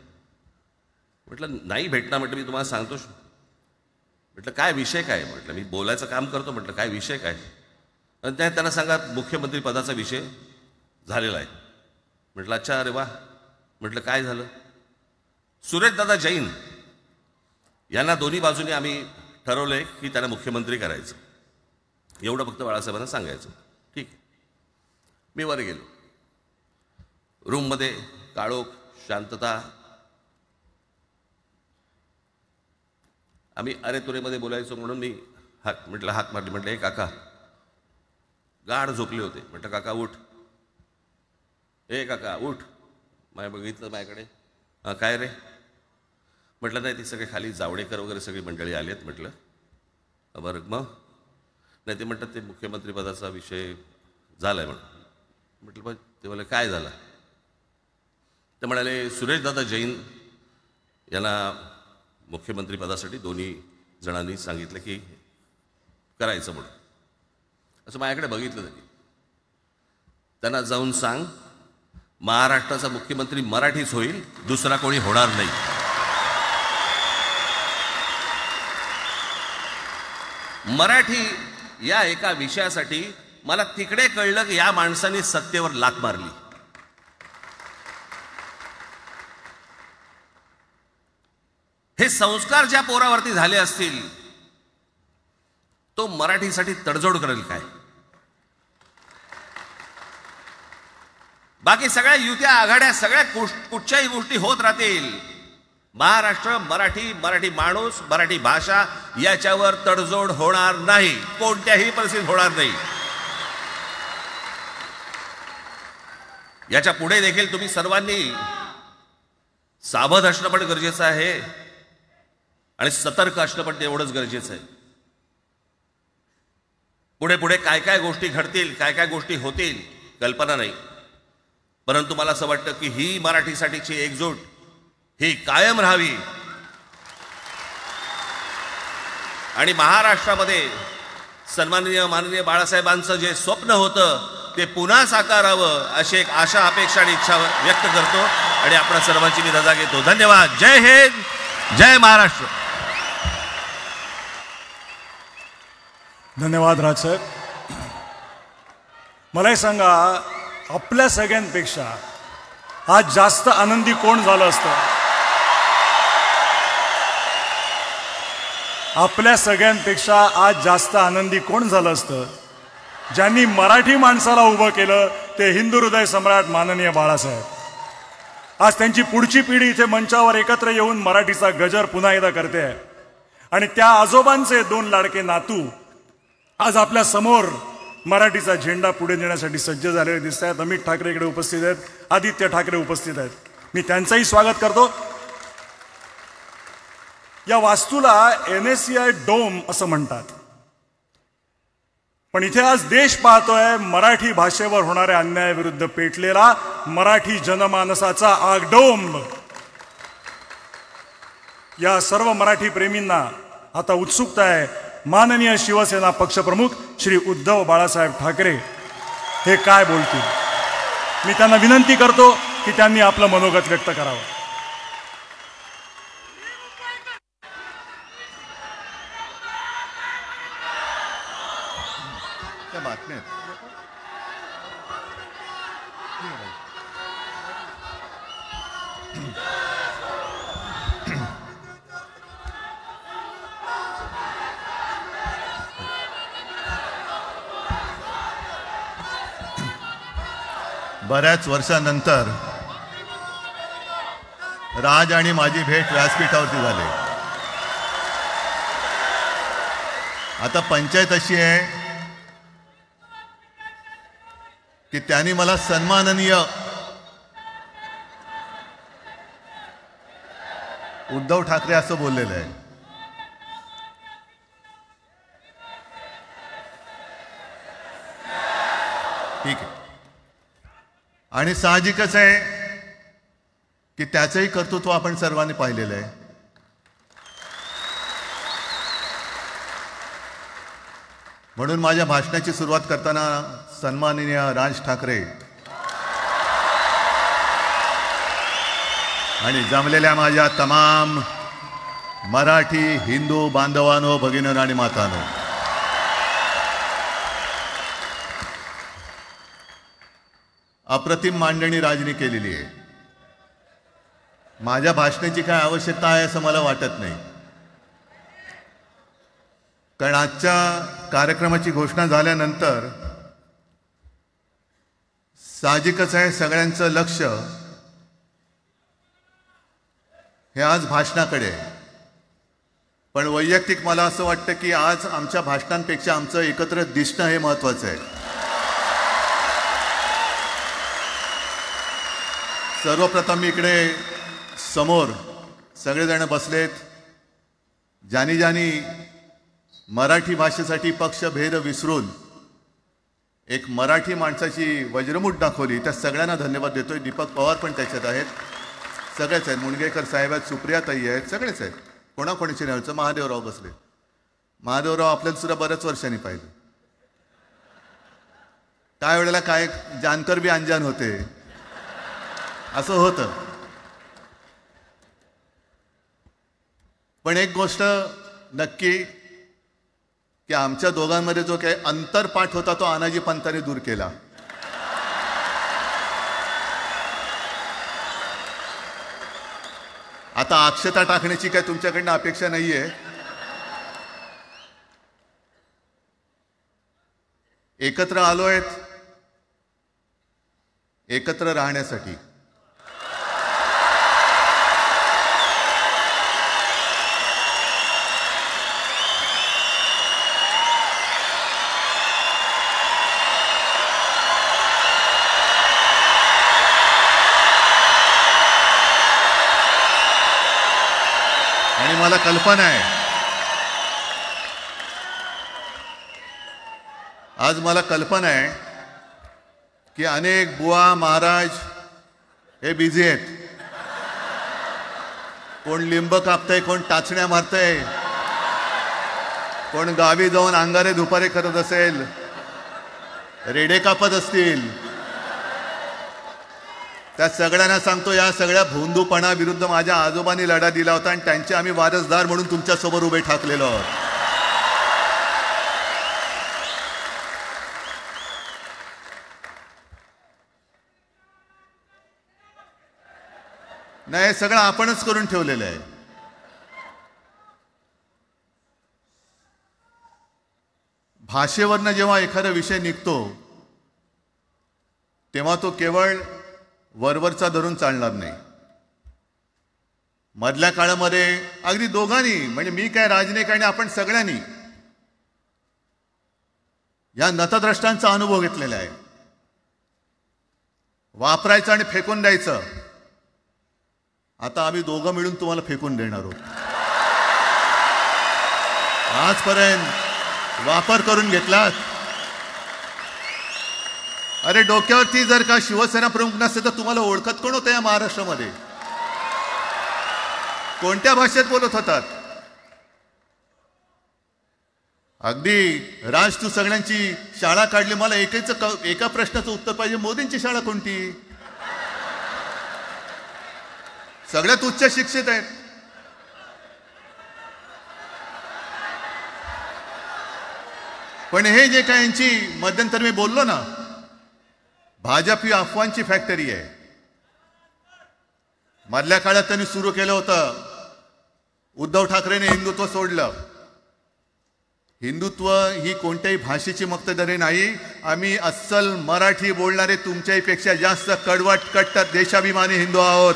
म्हटलं नाही भेटणार. म्हटलं मी तुम्हाला सांगतो. म्हटलं काय विषय काय. म्हटलं मी बोलायचं काम करतो. म्हटलं काय विषय काय. आणि त्यांना सांगा मुख्यमंत्री पदाचा विषय झालेला आहे. म्हटलं अच्छा, अरे वा. म्हटलं काय झालं. सुरेशदादा जैन यांना दोन्ही बाजूने आम्ही ठरवलंय की त्यांना मुख्यमंत्री करायचं. एवढं फक्त बाळासाहेबांना सांगायचं. ठीक आहे. मी वर गेलो. रूममध्ये काळोख, शांतता. आम्ही अरे तुरेमध्ये बोलायचो म्हणून मी हाक मारली. म्हटलं हे काका गाढ झोपले होते. म्हटलं काका उठ. हे काका उठ. बघितलं माझ्याकडे. हां काय रे. म्हटलं नाही ती सगळे खाली जावडेकर वगैरे सगळी मंडळी आली आहेत. म्हटलं बरं मग. नाही ते म्हणतात ते मुख्यमंत्री पदाचा विषय झाला आहे म्हणून. म्हटलं बघ ते म्हणाले काय झालं. ते म्हणाले सुरेशदादा जैन यांना मुख्यमंत्री पदासाठी दोन्ही जणांनी सांगितलं की करायचं म्हणून. असं माझ्याकडे बघितलं त्यांनी. त्यांना जाऊन सांग महाराष्ट्राचा मुख्यमंत्री मराठीच होईल, दुसरा कोणी होणार नाही. मराठी या एका विषयासाठी मला तिकडे कळलं की या माणसाने सत्तेवर लाथ मारली. हे संस्कार ज्या पोरावरती झाले असतील तो मराठीसाठी तडजोड करेल काय. बाकी सगळ्या युत्या आघाड्या सगळ्या कुठच्याही गोष्टी होत राहतील. महाराष्ट्र, मराठी माणूस, मराठी भाषा याच्यावर तडजोड होणार नाही. कोणत्याही परिस्थितीत होणार नाही. याच्या पुढे देखील तुम्ही सर्वांनी सावध असणं पण गरजेचं आहे आणि सतर्क असणं पण तेवढंच गरजेचं आहे. पुढे पुढे काय काय गोष्टी घडतील, काय काय गोष्टी होतील कल्पना नाही, परंतु मला असं वाटतं की ही मराठीसाठीची एकजूट ही कायम राहावी आणि महाराष्ट्रामध्ये माननीय बाळासाहेबांचं जे स्वप्न होतं ते पुन्हा साकारावं अशी एक आशा, अपेक्षा आणि इच्छा व्यक्त करतो आणि आपल्या सर्वांची मी रजा घेतो. धन्यवाद. जय हिंद, जय महाराष्ट्र. धन्यवाद राजसाहेब. मला हे सांगा, आपल्या सगळ्यांपेक्षा आज जास्त आनंदी कोण झालं असतं? आपल्या सगळ्यांपेक्षा आज जास्त आनंदी कोण झालं असतं? ज्यांनी मराठी माणसाला उभं केलं ते हिंदू हृदय सम्राट माननीय बाळासाहेब. आज त्यांची पुढची पिढी इथे मंचावर एकत्र येऊन मराठीचा गजर पुन्हा एकदा करते आहे आणि त्या आजोबांचे 2 लाडके नातू आज आपल्या समोर मराठीचा झेंडा पुढे नेण्यासाठी सज्ज झालेले दिसत आहेत. अमित ठाकरे इकडे उपस्थित आहेत, आदित्य ठाकरे उपस्थित आहेत. मी त्यांचंही स्वागत करतो. या वास्तूला NSCI डोम असं म्हणतात, पण इथे आज देश पाहतोय मराठी भाषेवर होणाऱ्या अन्यायाविरुद्ध पेटलेला मराठी जनमानसाचा आगडोंब. या सर्व मराठी प्रेमींना आता उत्सुकता आहे माननीय शिवसेना पक्षप्रमुख श्री उद्धव बाळासाहेब ठाकरे हे काय बोलतील. मी त्यांना विनंती करतो की त्यांनी आपलं मनोगत व्यक्त करावं. बऱ्याच वर्षानंतर राज आणि माझी भेट व्यासपीठावरती झाली. आता पंचायत अशी आहे की त्यांनी मला सन्माननीय उद्धव ठाकरे असं बोललेलं आहे. ठीक आहे, आणि साहजिकच आहे की त्याचंही कर्तृत्व आपण सर्वांनी पाहिलेलं आहे. म्हणून माझ्या भाषणाची सुरुवात करताना सन्माननीय राज ठाकरे आणि जमलेल्या माझ्या तमाम मराठी हिंदू बांधवांनो, भगिनींनो आणि मातांनो, अप्रतिम मांडणी राजनी केलेली आहे. माझ्या भाषणाची काय आवश्यकता आहे असं मला वाटत नाही, कारण आजच्या कार्यक्रमाची घोषणा झाल्यानंतर साहजिकच आहे सगळ्यांचं लक्ष हे आज भाषणाकडे आहे. पण वैयक्तिक मला असं वाटतं की आज आमच्या भाषणांपेक्षा आमचं एकत्र दिसणं हे महत्त्वाचं आहे. सर्वप्रथम मी इकडे समोर सगळेजण बसलेत, ज्यांनी ज्यांनी मराठी भाषेसाठी पक्षभेद विसरून एक मराठी माणसाची वज्रमूठ दाखवली, त्या सगळ्यांना धन्यवाद देतोय. दीपक पवार पण त्याच्यात आहेत, सगळेच आहेत, मुणगेकर साहेब आहेत, सुप्रियाताई आहेत, सगळेच आहेत. कोणाकोणीची नाही. महादेवराव बसले. महादेवराव आपल्याला सुद्धा बऱ्याच वर्षांनी पाहिलं. काय वेळेला काय जानकर बी अंजान होते असं होतं. पण एक गोष्ट नक्की की आमच्या दोघांमध्ये जो काही अंतरपाठ होता तो आनाजी पंतांनी दूर केला. आता अक्षता टाकण्याची काय तुमच्याकडनं अपेक्षा नाहीये. एकत्र आलोय एकत्र राहण्यासाठी. आणि मला कल्पना आहे, आज मला कल्पना आहे की अनेक बुवा महाराज हे बिझी आहेत. कोण लिंब कापतंय, कोण टाचण्या मारतंय, कोण गावी जाऊन अंगारे दुपारे करत असेल, रेडे कापत असतील. त्या सगळ्यांना सांगतो, या सगळ्या भोंदूपणाविरुद्ध माझ्या आजोबांनी लढा दिला होता आणि त्यांचे आम्ही वारसदार म्हणून तुमच्यासमोर उभे ठाकलेलो आहोत. नाही, हे सगळं आपणच करून ठेवलेलं आहे. भाषेवरनं जेव्हा एखादा विषय निघतो तेव्हा तो केवळ वरवरचा धरून चालणार नाही. मधल्या काळामध्ये अगदी दोघांनी, म्हणजे मी काय, राजनिक आणि आपण सगळ्यांनी या नतद्रष्टांचा अनुभव घेतलेला आहे. वापरायचं आणि फेकून द्यायचं. आता आम्ही दोघं मिळून तुम्हाला फेकून देणार आहोत. आजपर्यंत वापर करून घेतलात. अरे डोक्यावरती जर का शिवसेना प्रमुख नसते तर तुम्हाला ओळखत कोण होतं या महाराष्ट्रामध्ये? कोणत्या भाषेत बोलत होतात? अगदी राज, तू सगळ्यांची शाळा काढली, मला एका प्रश्नाचं उत्तर पाहिजे, मोदींची शाळा कोणती? सगळ्यात उच्च शिक्षित आहेत. पण हे जे काय यांची मध्यंतर मी बोललो ना, भाजप ही अफवांची फॅक्टरी आहे. मधल्या काळात त्यांनी सुरू केलं होतं, उद्धव ठाकरेने हिंदुत्व सोडलं. हिंदुत्व ही कोणत्याही भाषेची मक्तेदारी नाही. आम्ही अस्सल मराठी बोलणारे तुमच्यापेक्षा जास्त कडवट कट्टर देशाभिमानी हिंदू आहोत.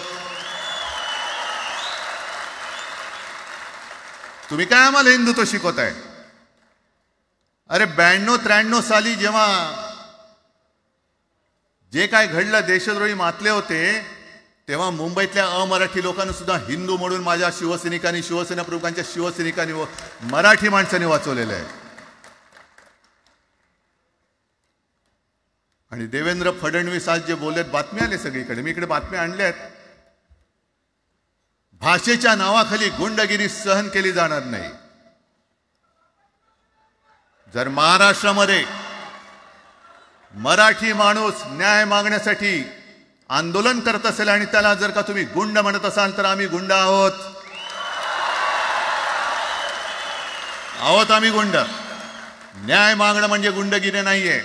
तुम्ही काय आम्हाला हिंदुत्व शिकवताय? अरे 92-93 साली जेव्हा जे काय घडलं, देशद्रोही मातले होते, तेव्हा मुंबईतल्या अमराठी लोकांना सुद्धा हिंदू म्हणून माझ्या शिवसैनिकांनी, शिवसेना प्रमुखांच्या शिवसैनिकांनी व मराठी माणसांनी वाचवलेलं आहे. आणि देवेंद्र फडणवीस आज जे बोललेत, बातमी आले सगळीकडे, मी इकडे बातम्या आणल्यात. भाषेच्या नावाखाली गुंडगिरी सहन केली जाणार नाही. जर महाराष्ट्रामध्ये मराठी माणूस न्याय मागण्यासाठी आंदोलन करत असेल आणि त्याला जर का तुम्ही गुंड म्हणत असाल तर आम्ही गुंड आहोत. आम्ही गुंड. न्याय मागणं म्हणजे गुंडगिरी नाहीये.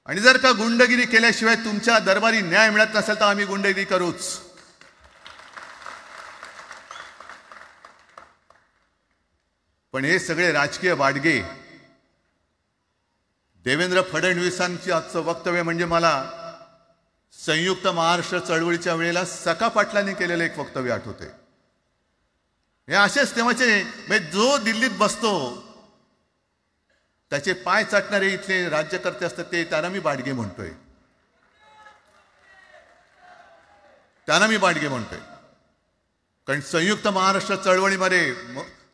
आणि जर का गुंडगिरी केल्याशिवाय तुमच्या दरबारी न्याय मिळत नसेल तर आम्ही गुंडगिरी करूच. पण हे सगळे राजकीय वाडगे, देवेंद्र फडणवीसांची आजचं वक्तव्य म्हणजे मला संयुक्त महाराष्ट्र चळवळीच्या वेळेला सखा पाटलांनी केलेलं एक वक्तव्य आठवते. हे असेच तेव्हाचे, म्हणजे जो दिल्लीत बसतो त्याचे पाय चाटणारे इथले राज्यकर्ते असतात, ते त्यांना मी बाडगे म्हणतोय. कारण संयुक्त महाराष्ट्र चळवळीमध्ये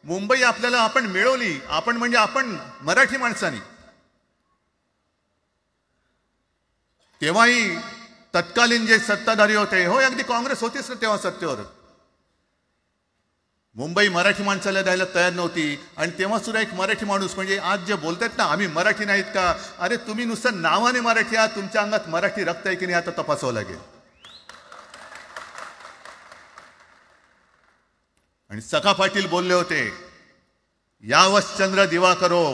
मुंबई आपल्याला आपण मिळवली. आपण म्हणजे आपण मराठी माणसांनी. तेव्हाही तत्कालीन जे सत्ताधारी होते, हो अगदी काँग्रेस होतीच ना तेव्हा सत्तेवर, मुंबई मराठी माणसाला द्यायला तयार नव्हती. आणि तेव्हा सुद्धा एक मराठी माणूस, म्हणजे आज जे बोलतात ना आम्ही मराठी नाहीत का, अरे तुम्ही नुसतं नावाने मराठी आहात, तुमच्या अंगात मराठी रक्त आहे की नाही आता तपासावं लागेल. आणि सखा पाटील बोलले होते, यावस चंद्र दिवा करो,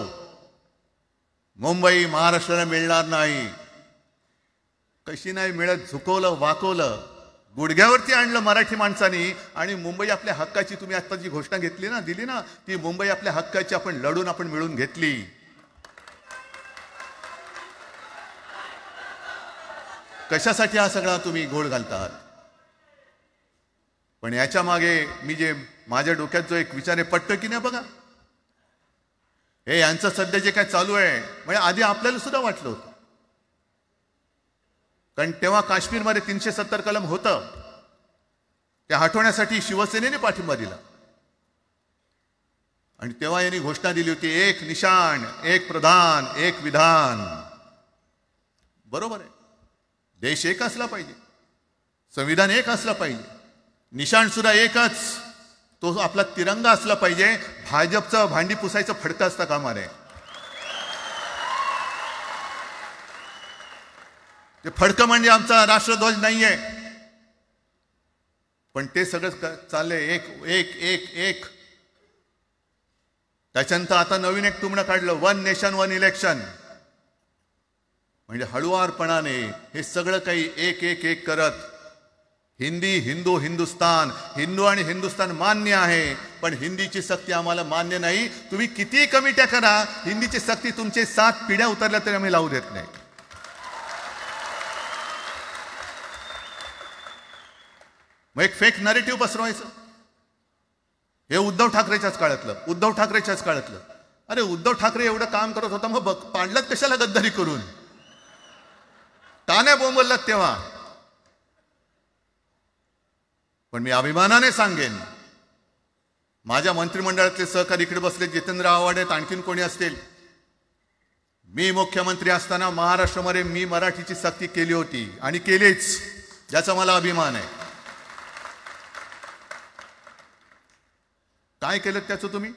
मुंबई महाराष्ट्राला मिळणार नाही. कशी नाही मिळत, झुकवलं, वाकवलं, गुडघ्यावरती आणलं मराठी माणसानी. आणि मुंबई आपल्या हक्काची, तुम्ही आता जी घोषणा दिली ना, ती मुंबई आपल्या हक्काची आपण लढून आपण मिळून घेतली. कशासाठी हा सगळा तुम्ही घोळ घालतात? पण याच्या मागे मी जे माझ्या डोक्यात जो एक विचार आहे, पटतं की नाही बघा. हे यांचं सध्या जे काय चालू आहे, म्हणजे आधी आपल्याला सुद्धा वाटलं होतं. कारण तेव्हा काश्मीरमध्ये 370 कलम होतं, ते हटवण्यासाठी शिवसेनेने पाठिंबा दिला. आणि तेव्हा यांनी घोषणा दिली होती, एक निशाण, एक प्रधान, एक विधान. बरोबर आहे, देश एक असला पाहिजे, संविधान एक असलं पाहिजे, निशाण सुद्धा एकच, तो आपला तिरंगा असला पाहिजे. भाजपचं भांडी पुसायचं फडकं असतं कामा नये. ते फडकं म्हणजे आमचा राष्ट्रध्वज नाहीये, पण ते सगळं चाललंय एक एक एक एक. त्याच्यानंतर आता नवीन एक तुमणं काढलं, 1 नेशन 1 इलेक्शन. म्हणजे हळुवारपणाने हे सगळं काही एक एक एक करत, हिंदी, हिंदू, हिंदुस्तान, हिंदू आणि हिंदुस्तान मान्य आहे, पण हिंदीची सक्ती आम्हाला मान्य नाही. तुम्ही किती कमिट्या करा, हिंदीची सक्ती तुमचे 7 पिढ्या उतरल्या तरी आम्ही लावू देत नाही. मग एक फेक नरेटिव्ह पसरवायचं. हे उद्धव ठाकरेच्याच काळातलं. अरे उद्धव ठाकरे एवढं काम करत होता, मग पाडलात कशाला गद्दारी करून? टाण्या बोंबललात तेव्हा. पण मी अभिमानाने सांगेन, माझ्या मंत्रिमंडळातले सहकारी इकडे बसले, जितेंद्र आव्हाड आहेत, आणखीन कोणी असतील. मी मुख्यमंत्री असताना महाराष्ट्रामध्ये मी मराठीची सक्ती केली होती आणि केलीच, ज्याचा मला अभिमान आहे. काय केलं त्याचं तुम्ही?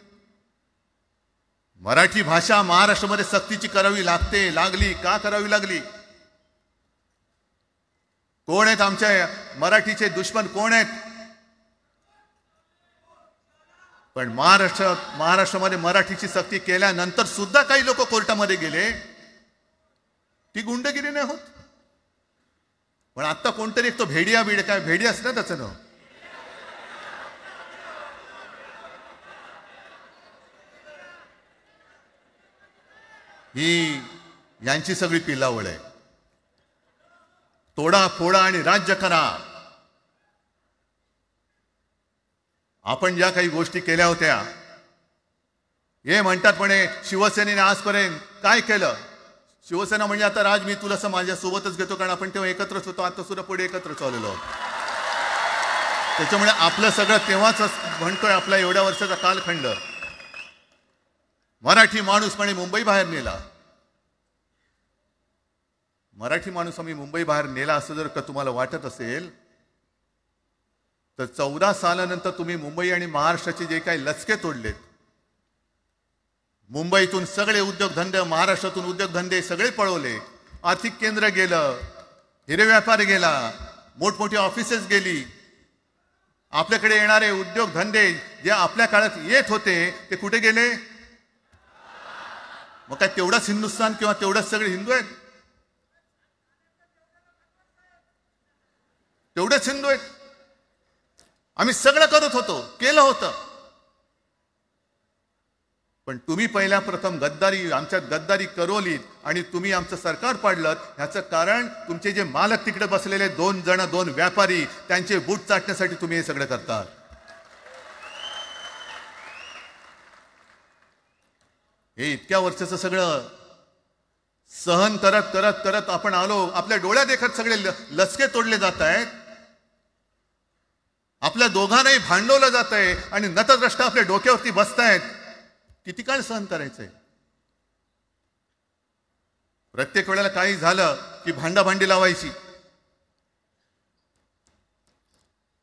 मराठी भाषा महाराष्ट्रामध्ये सक्तीची करावी लागली. का करावी लागली? कोण आहेत आमच्या मराठीचे दुश्मन, कोण आहेत? पण महाराष्ट्रामध्ये मराठीची सक्ती केल्यानंतर सुद्धा काही लोक कोर्टामध्ये गेले. ती गुंडगिरी नाही होत. पण आता कोणतरी एक तो भेडी असतं त्याचं नाव, ही यांची सगळी पिलावळ आहे. तोडा फोडा आणि राज्य करा. आपण ज्या काही गोष्टी केल्या होत्या, हे म्हणतात म्हणे शिवसेनेने आजपर्यंत काय केलं. शिवसेना म्हणजे आता राज, मी तुला माझ्या सोबतच घेतो, कारण आपण तेव्हा एकत्रच होतो, आता सुद्धा पुढे एकत्र चाललेलो आहोत. त्याच्यामुळे आपलं सगळं तेव्हाच म्हणतोय, आपला एवढ्या वर्षाचा कालखंड. मराठी माणूस म्हणे मुंबई बाहेर नेला. मराठी माणूस आम्ही मुंबई बाहेर नेला असं जर का तुम्हाला वाटत असेल, तर 14 सालानंतर तुम्ही मुंबई आणि महाराष्ट्राचे जे काही लचके तोडलेत, मुंबईतून सगळे उद्योगधंदे, महाराष्ट्रातून उद्योगधंदे सगळे पळवले, आर्थिक केंद्र गेलं, हिरे व्यापार गेला, मोठमोठी ऑफिसेस गेली. आपल्याकडे येणारे उद्योगधंदे जे आपल्या काळात येत होते ते कुठे गेले? मग काय तेवढाच हिंदुस्थान किंवा तेवढाच सगळे हिंदू आहेत? तेवढेच हिंदू आहेत. आम्ही सगळं करत होतो, केलं होतं. पण तुम्ही पहिल्या प्रथम आमच्यात गद्दारी करवलीत आणि तुम्ही आमचं सरकार पाडलं. ह्याचं कारण तुमचे जे मालक तिकडे बसलेले 2 व्यापारी, त्यांचे बूट चाटण्यासाठी तुम्ही हे सगळं करतात. हे इतक्या वर्षाचं सगळं सहन करत करत करत आपण आलो. आपल्या डोळ्या देखत सगळे लचके तोडले जात आहेत. आपल्या दोघांनाही भांडवलं जात आहे आणि नतद्रष्टा आपल्या डोक्यावरती बसतायत. किती काळ सहन करायचंय? प्रत्येक वेळेला काही झालं की भांडाभांडी लावायची.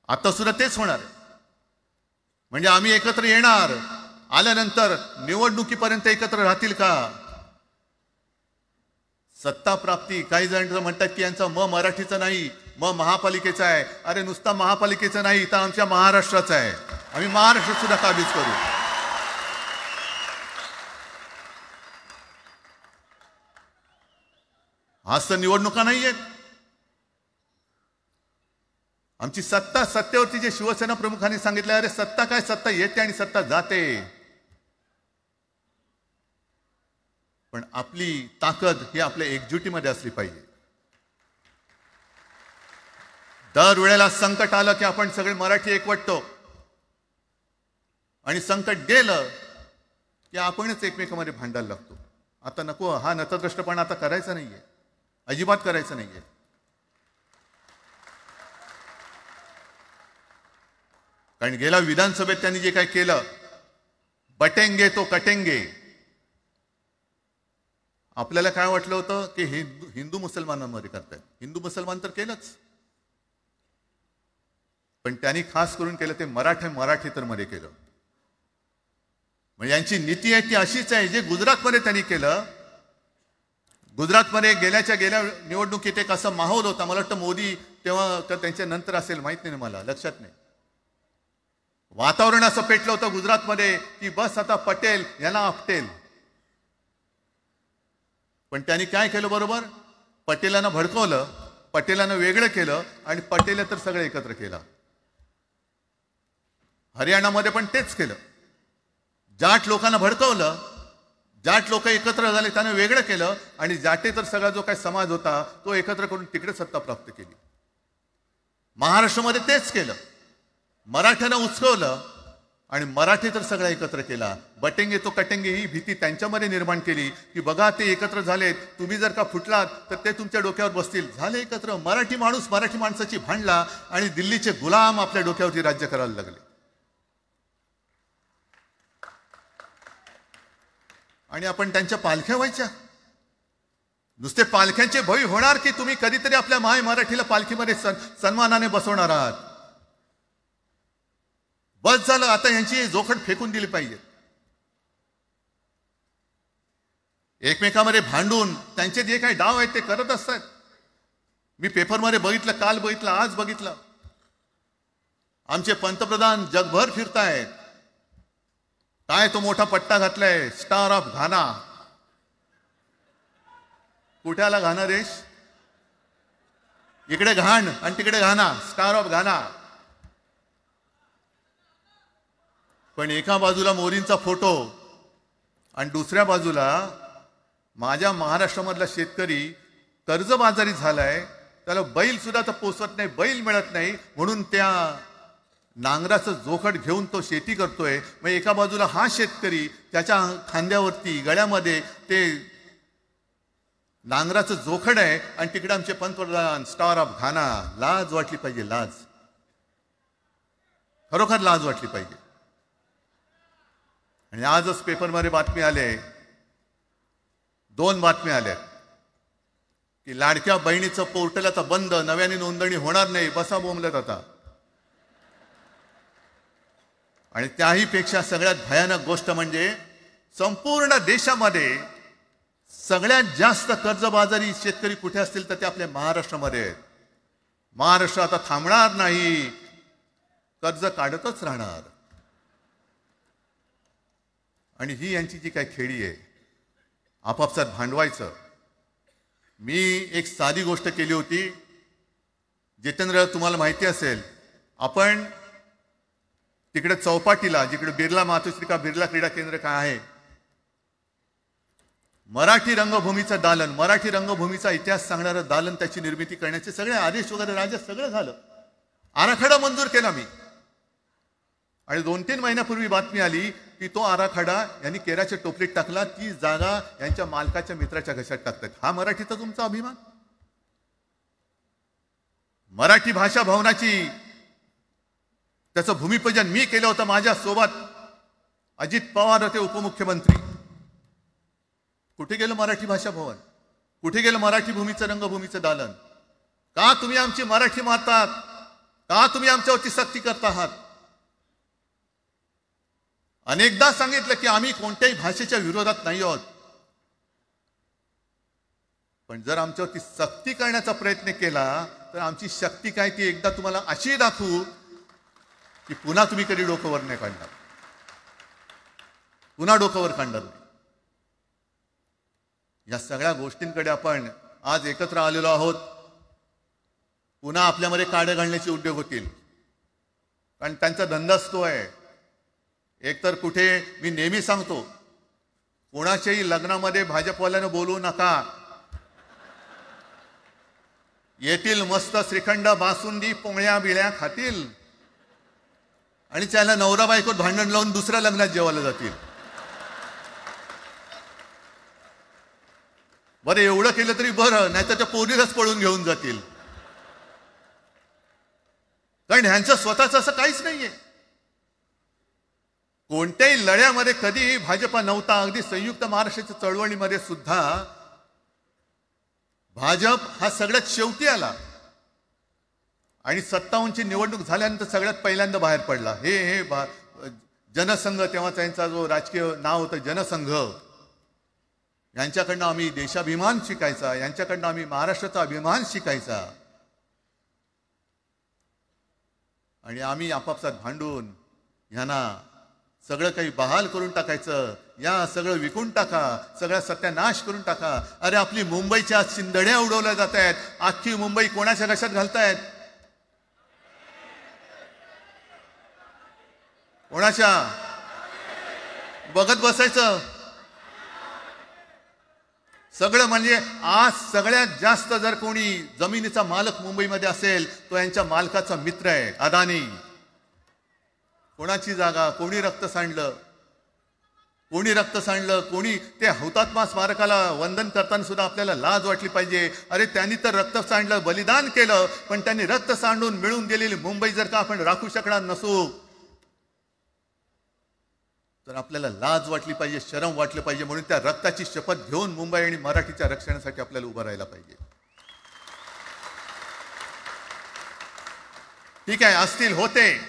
आता सुद्धा तेच होणार. म्हणजे आम्ही एकत्र येणार, आल्यानंतर निवडणुकीपर्यंत एकत्र राहतील का? सत्ता प्राप्ती, काही जण म्हणतात की यांचा मराठीचा नाही, महापालिकेचा आहे. अरे नुसता महापालिकेचा नाही, तर आमच्या महाराष्ट्राचा आहे. आम्ही महाराष्ट्र सुद्धा काबीज करू. आज तर निवडणुका नाही आहेत. आमची सत्तेवरती जे शिवसेना प्रमुखांनी सांगितलं, अरे सत्ता काय, सत्ता येते आणि सत्ता जाते. पण आपली ताकद ही आपल्या एकजुटीमध्ये असली पाहिजे. दर वेळेला संकट आलं की आपण सगळे मराठी एकवटतो आणि संकट गेलं की आपणच एकमेकांमध्ये भांडायला लागतो. आता नको, हा नतद्रष्टपणा आता करायचा नाहीये, अजिबात करायचं नाहीये. कारण गेल्या विधानसभेत त्यांनी जे काही केलं, बटेंगे तो कटेंगे. आपल्याला काय वाटलं होतं की हिंदू मुसलमानांमध्ये करतायत. हिंदू मुसलमान तर केलंच, पण त्यांनी खास करून केलं ते मराठी मध्ये केलं. म्हणजे यांची नीती आहे ती अशीच आहे जे गुजरातमध्ये त्यांनी केलं. गुजरातमध्ये गेल्या निवडणुकीत एक असा माहोल होता, मला वाटतं मोदी तेव्हा तर त्यांच्या नंतर असेल, माहित नाही मला, लक्षात नाही. वातावरण असं पेटलं होतं गुजरातमध्ये की बस आता पटेल यांना आपटेल. पण त्यांनी काय केलं बरोबर, पटेलांना भडकवलं, पटेलांना वेगळं केलं आणि पटेल तर सगळं एकत्र केलं. हरियाणामध्ये पण तेच केलं. जाट लोकांना भडकवलं, जाट लोक एकत्र झाले त्यांना वेगळं केलं आणि जाटे तर सगळा जो काही समाज होता तो एकत्र करून तिकडे सत्ता प्राप्त केली. महाराष्ट्रामध्ये तेच केलं, मराठ्यांना उचकवलं आणि मराठी तर सगळा एकत्र केला. बटेंगे तो कटेंगे ही भीती त्यांच्यामध्ये निर्माण केली की बघा ते एकत्र झालेत, तुम्ही जर का फुटलात तर ते तुमच्या डोक्यावर बसतील. झाले एकत्र. मराठी माणूस मराठी माणसाची भांडला आणि दिल्लीचे गुलाम आपल्या डोक्यावरती राज्य करायला लागले. आणि आपण त्यांच्या पालख्या व्हायच्या. नुसते पालख्यांचे भय होणार की तुम्ही कधीतरी आपल्या माय मराठीला पालखीमध्ये सन्मानाने बसवणार आहात. बस झालं, आता यांची जोखड फेकून दिली पाहिजे. एकमेकांमध्ये भांडून त्यांचे जे काही डाव आहेत ते करत असतात. मी पेपरमध्ये बघितलं, काल बघितलं, आज बघितलं. आमचे पंतप्रधान जगभर फिरतायत. काय तो मोठा पट्टा घातलाय, स्टार ऑफ घाना. कुठे आला घाना देश? इकडे घाण आणि तिकडे घाना, स्टार ऑफ घाना. पण एका बाजूला मोदींचा फोटो आणि दुसऱ्या बाजूला माझ्या महाराष्ट्रामधला शेतकरी कर्जबाजारी झालाय, त्याला बैल सुद्धा तर पोचत नाही, बैल मिळत नाही, म्हणून त्या नांगराचं जोखड घेऊन तो शेती करतोय. मग एका बाजूला हा शेतकरी त्याच्या खांद्यावरती गळ्यामध्ये ते नांगराचं जोखड आहे आणि तिकडे आमचे पंतप्रधान स्टार ऑफ घाना. लाज वाटली पाहिजे, लाज, खरोखर लाज वाटली पाहिजे. आणि आजच पेपरमध्ये बातमी आले, 2 बातम्या आल्या की लाडक्या बहिणीचं पोर्टल आता बंद, नव्याने नोंदणी होणार नाही, बसा बोंबलत आता. आणि त्याही पेक्षा सगळ्यात भयानक गोष्ट म्हणजे संपूर्ण देशामध्ये सगळ्यात जास्त कर्जबाजारी शेतकरी कुठे असतील तर ते आपल्या महाराष्ट्रामध्ये आहेत. महाराष्ट्र आता थांबणार नाही, कर्ज काढतच राहणार. आणि ही यांची जी काही खेळी आहे, आपापसात भांडवायचं. मी एक साधी गोष्ट केली होती. जितेंद्र, तुम्हाला माहिती असेल, आपण तिकडे चौपाटीला, जिकडे बिर्ला मातोश्री बिर्ला क्रीडा केंद्र काय आहे, मराठी रंगभूमीचं दालन, मराठी रंगभूमीचा इतिहास सांगणारं दालन, त्याची निर्मिती करण्याचे सगळे आदेश वगैरे राज्यात सगळं झालं. आराखडा मंजूर केला मी. आणि 2-3 महिन्यापूर्वी बातमी आली की तो आराखडा यांनी केराच्या टोपलीत टाकला, ती जागा यांच्या मालकाच्या मित्राच्या घशात टाकतात. हा मराठीचा तुमचा अभिमान? मराठी भाषा भवनाची त्याचं भूमिपूजन मी केलं होतं. माझ्यासोबत अजित पवार होते उपमुख्यमंत्री. कुठे गेलं मराठी भाषा भवन? कुठे गेलं मराठी भूमीचं रंगभूमीचं दालन? का तुम्ही आमची मराठी मारतात? का तुम्ही आमच्यावरती सक्ती करता आहात? अनेकदा सांगितलं की आम्ही कोणत्याही भाषेच्या विरोधात नाही आहोत, पण जर आमच्यावरती सक्ती करण्याचा प्रयत्न केला तर आमची शक्ती काय ती एकदा तुम्हाला अशी दाखवू की पुन्हा तुम्ही कधी डोकं वर नाही काढणार, पुन्हा डोकं वर काढणार नाही. या सगळ्या गोष्टींकडे आपण आज एकत्र आलेलो आहोत. पुन्हा आपल्यामध्ये काड्या घालण्याचे उद्योग होतील, कारण त्यांचा धंदाच तो आहे. एकतर कुठे, मी नेहमी सांगतो, कोणाच्याही लग्नामध्ये भाजपवाल्यानं बोलू नका. येतील मस्त श्रीखंड, बासुंदी, पोळ्या बिळ्या खातील आणि त्याला नवरा बायकोत भांडण लावून दुसऱ्या लग्नात जेवायला जातील. बरं, एवढं केलं तरी बरं, नाही तर त्या पोरीलाच पळून घेऊन जातील. कारण ह्यांचं स्वतःच असं काहीच नाहीये. कोणत्याही लढ्यामध्ये कधी भाजपा नव्हता. अगदी संयुक्त महाराष्ट्राच्या चळवळीमध्ये सुद्धा भाजप हा सगळ्यात शेवटी आला आणि 57ची निवडणूक झाल्यानंतर सगळ्यात पहिल्यांदा बाहेर पडला. हे जनसंघ, तेव्हा त्यांचा जो राजकीय नाव होतं जनसंघ, यांच्याकडनं आम्ही देशाभिमान शिकायचा, यांच्याकडनं आम्ही महाराष्ट्राचा अभिमान शिकायचा. आणि आम्ही आपापसात भांडून ह्यांना सगळं काही बहाल करून टाकायचं, या सगळं विकून टाका, सगळा सत्यानाश करून टाका. अरे आपली मुंबईच्या शिंदड्या उडवल्या जात आहेत. अख्खी मुंबई कोणाच्या कशात घालतायत? कोणाच्या? बघत बसायचं सगळं. म्हणजे आज सगळ्यात जास्त जर कोणी जमिनीचा मालक मुंबईमध्ये असेल तो यांच्या मालकाचा मित्र आहे, अदानी. कोणाची जागा? कोणी रक्त सांडलं? कोणी ते हुतात्मा स्मारकाला वंदन करताना सुद्धा आपल्याला लाज वाटली पाहिजे. अरे त्यांनी तर रक्त सांडलं, बलिदान केलं, पण त्यांनी रक्त सांडून मिळून गेलेली मुंबई जर का आपण राखू शकणार नसू तर आपल्याला लाज वाटली पाहिजे, शरम वाटलं पाहिजे. म्हणून त्या रक्ताची शपथ घेऊन मुंबई आणि मराठीच्या रक्षणासाठी आपल्याला उभं राहायला पाहिजे. ठीक आहे, असतील, होते,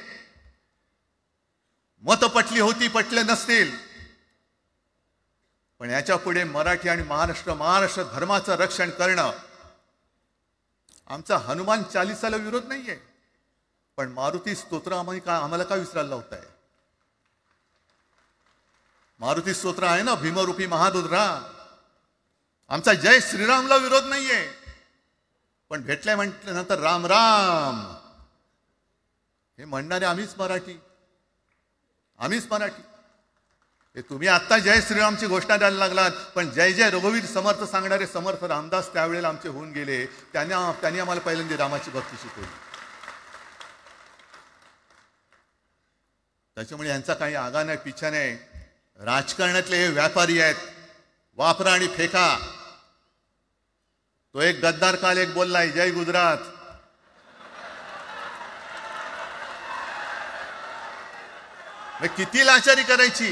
मत पटली होती, पटले नसतील, पण याच्या पुढे मराठी आणि महाराष्ट्र धर्माचं रक्षण करणं. आमचा हनुमान चालीसाला विरोध नाहीये, पण मारुती स्तोत्र आम्हाला का विसरायला लावताय? मारुती स्तोत्र आहे ना, भीमरूपी महारुद्रा. आमचा जय श्रीरामला विरोध नाहीये, पण भेटल्या म्हटल्यानंतर राम राम हे म्हणणारे आम्हीच मराठी. हे तुम्ही आता जय श्रीरामची घोषणा द्यायला लागलात, पण जय जय रघुवीर समर्थ सांगणारे समर्थ रामदास त्यावेळेला आमचे होऊन गेले. त्यांनी आम्हाला पहिल्यांदा रामाची भक्ती शिकवली. त्याच्यामुळे यांचा काही आगा नाही, पिछा नाही. राजकारणातले हे व्यापारी आहेत, वापरा आणि फेका. तो एक गद्दार काल एक बोललाय, जय गुजरात. किती लाचारी करायची?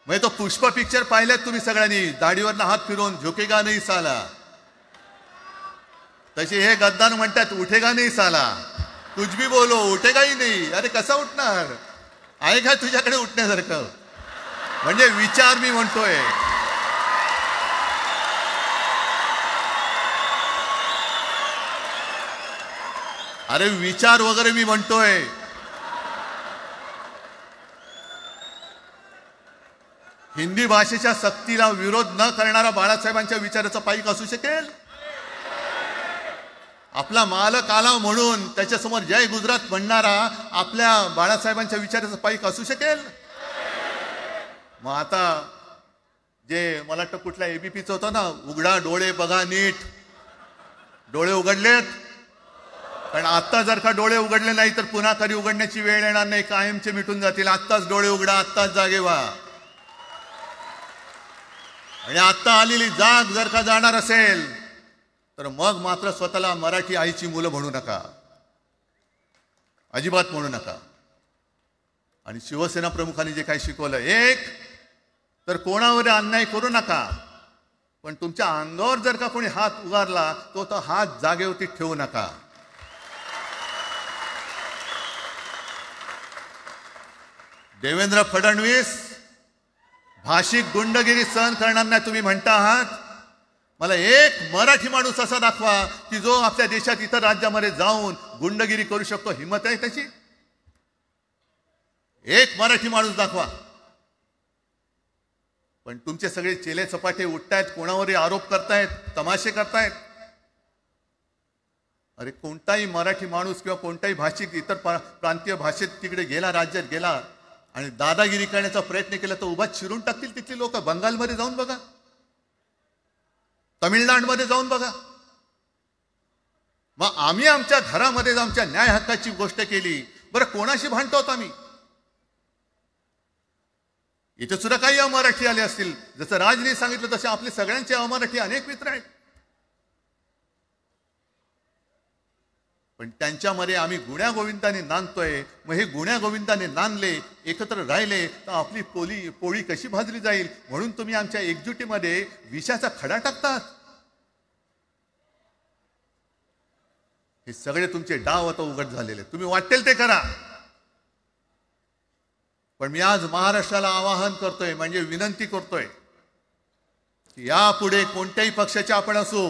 म्हणजे तो पुष्प पिक्चर पाहिल्यात तुम्ही सगळ्यांनी, दाढीवरनं हात फिरवून झुकेगा नाही साला. तसे हे गद्दार म्हणतात उठेगा नाही साला, कुछ भी बोलो उठेगा ही नाही. अरे कसा उठणार? आहे का तुझ्याकडे उठण्यासारखं? म्हणजे विचार मी म्हणतोय. अरे विचार वगैरे मी म्हणतोय. हिंदी भाषेच्या सक्तीला विरोध न करणारा बाळासाहेबांच्या विचाराचा पाईक असू शकेल? आपला मालक आला म्हणून त्याच्यासमोर जय गुजरात म्हणणारा आपल्या बाळासाहेबांच्या विचाराचा पाईक असू शकेल? मग आता जे मला वाटतं कुठल्या एबीपीचं होतं ना, उघडा डोळे बघा नीट. डोळे उघडलेत? कारण आत्ता जर का डोळे उघडले नाही तर पुन्हा कधी उघडण्याची वेळ येणार नाही, कायमचे मिटून जातील. आत्ताच डोळे उघडा, आत्ताच जागे व्हा. आणि आत्ता आलेली जाग जर का जाणार असेल तर मग मात्र स्वतःला मराठी आईची मुलं म्हणू नका, अजिबात म्हणू नका. आणि शिवसेना प्रमुखांनी जे काही शिकवलं, एक तर कोणावर अन्याय करू नका, पण तुमच्या अंगावर जर का कोणी हात उगारला तो हात जागेवरती ठेवू नका. देवेंद्र फडणवीस भाषिक गुंडगिरी सहन करणार नाही तुम्ही म्हणता आहात. मला एक मराठी माणूस असा दाखवा की जो आपल्या देशात इतर राज्यामध्ये जाऊन गुंडगिरी करू शकतो. हिम्मत आहे त्याची? एक मराठी माणूस दाखवा. पण तुमचे सगळे चेले चपाटे उठतायत, कोणावरही आरोप करतायत, तमाशे करतायत. अरे कोणताही मराठी माणूस किंवा कोणताही भाषिक इतर प्रांतीय भाषेत तिकडे गेला, राज्यात गेला आणि दादागिरी करण्याचा प्रयत्न केला तर उभा चिरून टाकतील तिथली लोक. बंगालमध्ये जाऊन बघा, तमिळनाडूमध्ये जाऊन बघा. मग आम्ही आमच्या घरामध्ये आमच्या न्याय हक्काची गोष्ट केली, बरं कोणाशी भांडतो आम्ही? इथे सुद्धा काही अमराठी आले असतील, जसं राजने सांगितलं तसे आपले सगळ्यांचे अमराठी अनेक मित्र आहेत. पण त्यांच्यामध्ये आम्ही गुण्यागोविंदाने नांदतोय. मग हे गुण्यागोविंदाने नांदले, एकत्र राहिले तर आपली पोळी कशी भाजली जाईल. म्हणून तुम्ही आमच्या एकजुटीमध्ये विषाचा खडा टाकतात. हे सगळे तुमचे डाव आता उघड झालेले. तुम्ही वाटेल ते करा. पण मी आज महाराष्ट्राला आवाहन करतोय, म्हणजे विनंती करतोय की यापुढे कोणत्याही पक्षाचे आपण असू,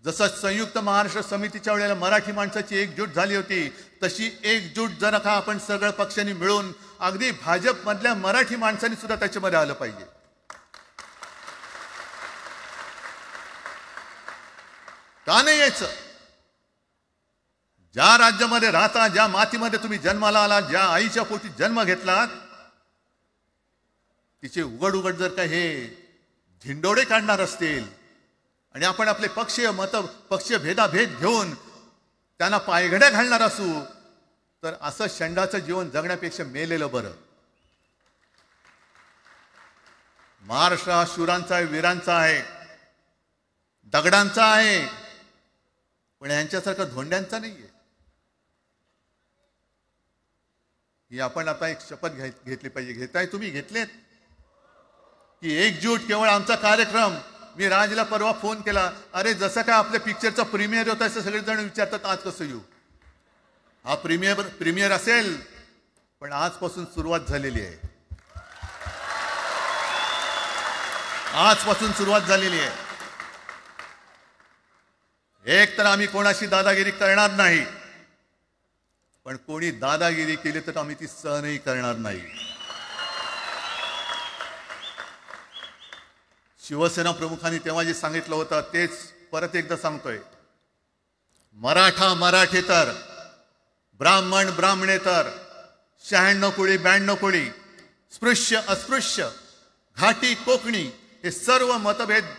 जसं संयुक्त महाराष्ट्र समितीच्या वेळेला मराठी माणसाची एकजूट झाली होती, तशी एकजूट जर का आपण सगळ्या पक्षांनी मिळून, अगदी भाजपमधल्या मराठी माणसांनी सुद्धा त्याच्यामध्ये आलं पाहिजे. का नाही यायचं? ज्या राज्यामध्ये राहता, ज्या मातीमध्ये तुम्ही जन्माला आला, ज्या आईच्या पोटी जन्म घेतलात, तिचे उघड उघड जर का हे धिंडोडे काढणार असतील आणि आपण आपले पक्षीय भेदाभेद घेऊन त्यांना पायघड्या घालणार असू, तर असं षंडाचं जीवन जगण्यापेक्षा मेलेलं बरं. महाराष्ट्र हा शूरांचा आहे, वीरांचा आहे, दगडांचा आहे, पण यांच्यासारखा धोंड्यांचा नाहीये. ही आपण आता एक शपथ घेतली पाहिजे. घेताय तुम्ही? घेतलेत की एकजूट केवळ आमचा कार्यक्रम. मी राजला परवा फोन केला, अरे जसं काय आपल्या पिक्चरचा प्रीमियर होता असं सगळेजण विचारतात आज कसं येऊ. हा प्रीमियर असेल, पण आजपासून सुरुवात झालेली आहे. आजपासून सुरुवात झालेली आहे. एक तर आम्ही कोणाशी दादागिरी करणार नाही, पण कोणी दादागिरी केली तर आम्ही ती सहनही करणार नाही. शिवसेना प्रमुखांनी तेव्हा जे सांगितलं होतं तेच परत एकदा सांगतोय. मराठा मराठेतर, ब्राह्मण ब्राह्मणेतर, 96 कोळी 92 कोळी, स्पृश्य अस्पृश्य, घाटी कोकणी, हे सर्व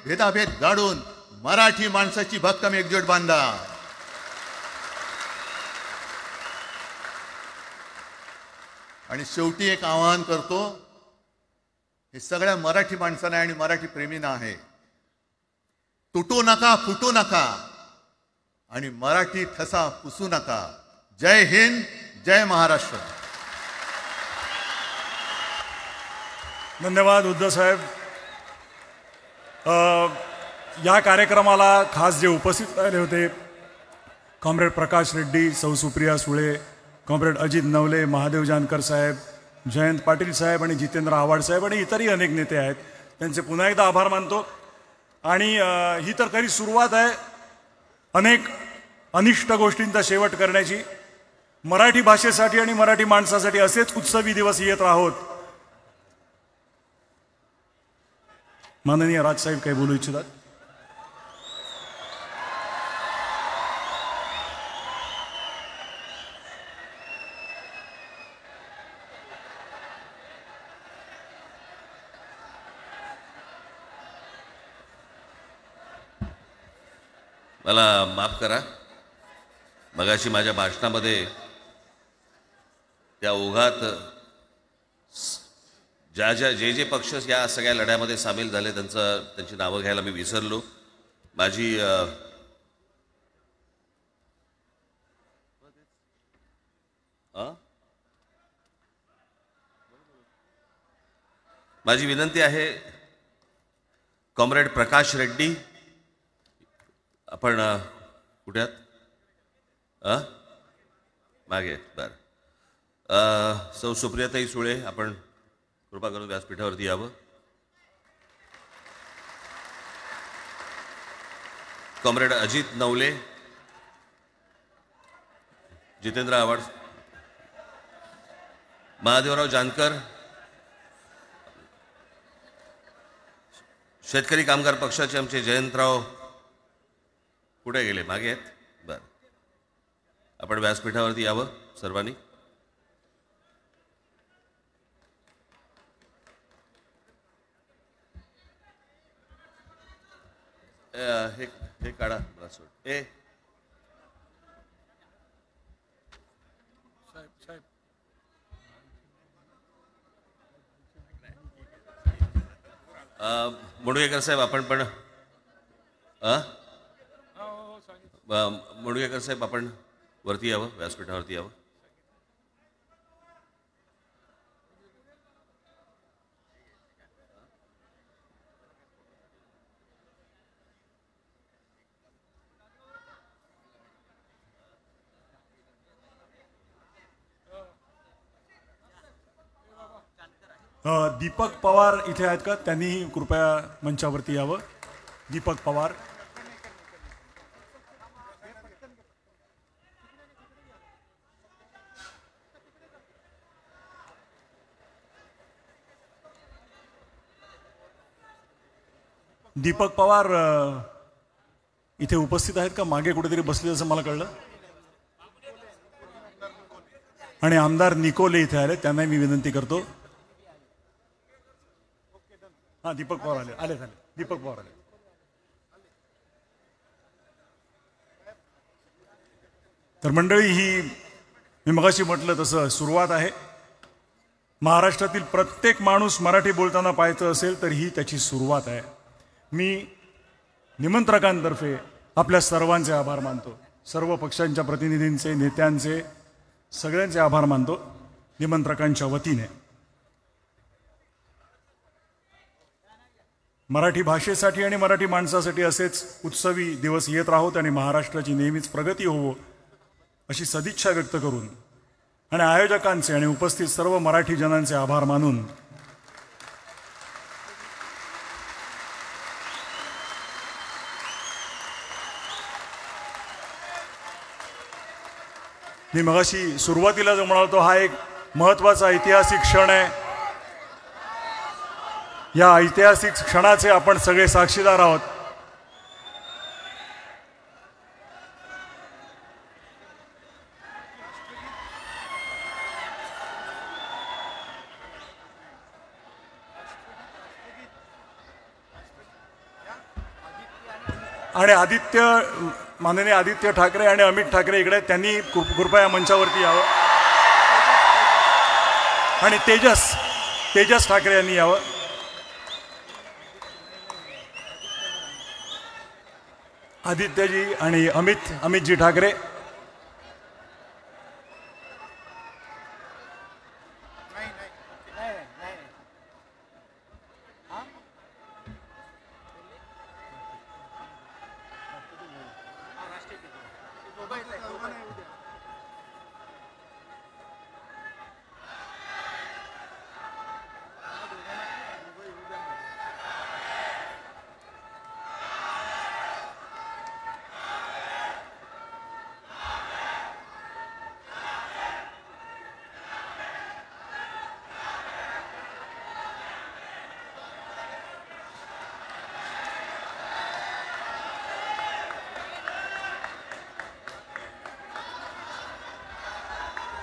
भेदाभेद गाडून मराठी माणसाची भक्कम एकजूट बांधा. आणि शेवटी एक आवाहन करतो, हे सगळ्या मराठी माणसांना आणि मराठी प्रेमींना आहे, तुटू नका, फुटू नका आणि मराठी ठसा पुसू नका. जय हिंद, जय महाराष्ट्र. धन्यवाद उद्धव साहेब. या कार्यक्रमाला खास जे उपस्थित राहिले होते, कॉम्रेड प्रकाश रेड्डी, सौ सुप्रिया सुळे, कॉम्रेड अजित नवले, महादेव जानकर साहेब, जयंत पाटील साहेब आणि जितेंद्र आव्हाड साहेब आणि इतरही अनेक नेते आहेत, त्यांचे पुन्हा एकदा आभार मानतो. आणि ही तर खरी सुरुवात आहे अनेक अनिष्ट गोष्टींचा शेवट करण्याची. मराठी भाषेसाठी आणि मराठी माणसासाठी असेच उत्सवी दिवस येत राहोत. माननीय राजसाहेब काही बोलू इच्छितात? मला माफ करा, मगाशी माझ्या भाषणामध्ये त्या ओघात जे पक्ष या सगळ्या लढ्यामध्ये सामील झाले त्यांची नावं घ्यायला मी विसरलो. माझी विनंती आहे, कॉम्रेड प्रकाश रेड्डी, आपण कुठे आहात? मागे. बरं. सौ सुप्रियाताई सुळे, आपण कृपा करून व्यासपीठावरती यावं. कॉम्रेड अजित नवले, जितेंद्र आव्हाड, महादेवराव जानकर, शेतकरी कामगार पक्षाचे आमचे जयंतराव कुठे गेले? मागे आहेत. बरं, आपण व्यासपीठावरती यावं सर्वांनी. हे काढा मला सोड. साहेब मुडगेकर साहेब, आपण पण मुडगेकर साहेब, आपण वरती यावं, व्यासपीठावरती यावं. दीपक पवार इथे आहेत का? त्यांनीही कृपया मंचावरती यावं. दीपक पवार. दीपक पवार इथे उपस्थित आहेत का? मागे कुठेतरी बसले असं मला कळलं. आणि आमदार निकोले इथे आले, त्यांना मी विनंती करतो. हा, दीपक पवार आले. दीपक पवार आले. तर मंडळी, ही मी मगाशी म्हटलं तसं सुरुवात आहे. महाराष्ट्रातील प्रत्येक माणूस मराठी बोलताना पाहायचं असेल तर ही त्याची सुरुवात आहे. मी निमंत्रकांतर्फे आपल्या सर्वांचे आभार मानतो. सर्व पक्षांच्या प्रतिनिधींचे, नेत्यांचे, सगळ्यांचे आभार मानतो निमंत्रकांच्या वतीने. मराठी भाषेसाठी आणि मराठी माणसासाठी असेच उत्सवी दिवस येत राहोत आणि महाराष्ट्राची नेहमीच प्रगती होवो अशी सदिच्छा व्यक्त करून आणि आयोजकांचे आणि उपस्थित सर्व मराठी जनांचे आभार मानून मी मगाशी सुरुवातीला जो म्हणालो हा एक महत्त्वाचा ऐतिहासिक क्षण आहे. या ऐतिहासिक क्षणाचे आपण सगळे साक्षीदार आहोत. आणि माननीय आदित्य ठाकरे आणि अमित ठाकरे इकडे, त्यांनी कृपया मंचावरती यावं. आणि तेजस ठाकरे यांनी यावं. आदित्यजी आणि अमितजी ठाकरे.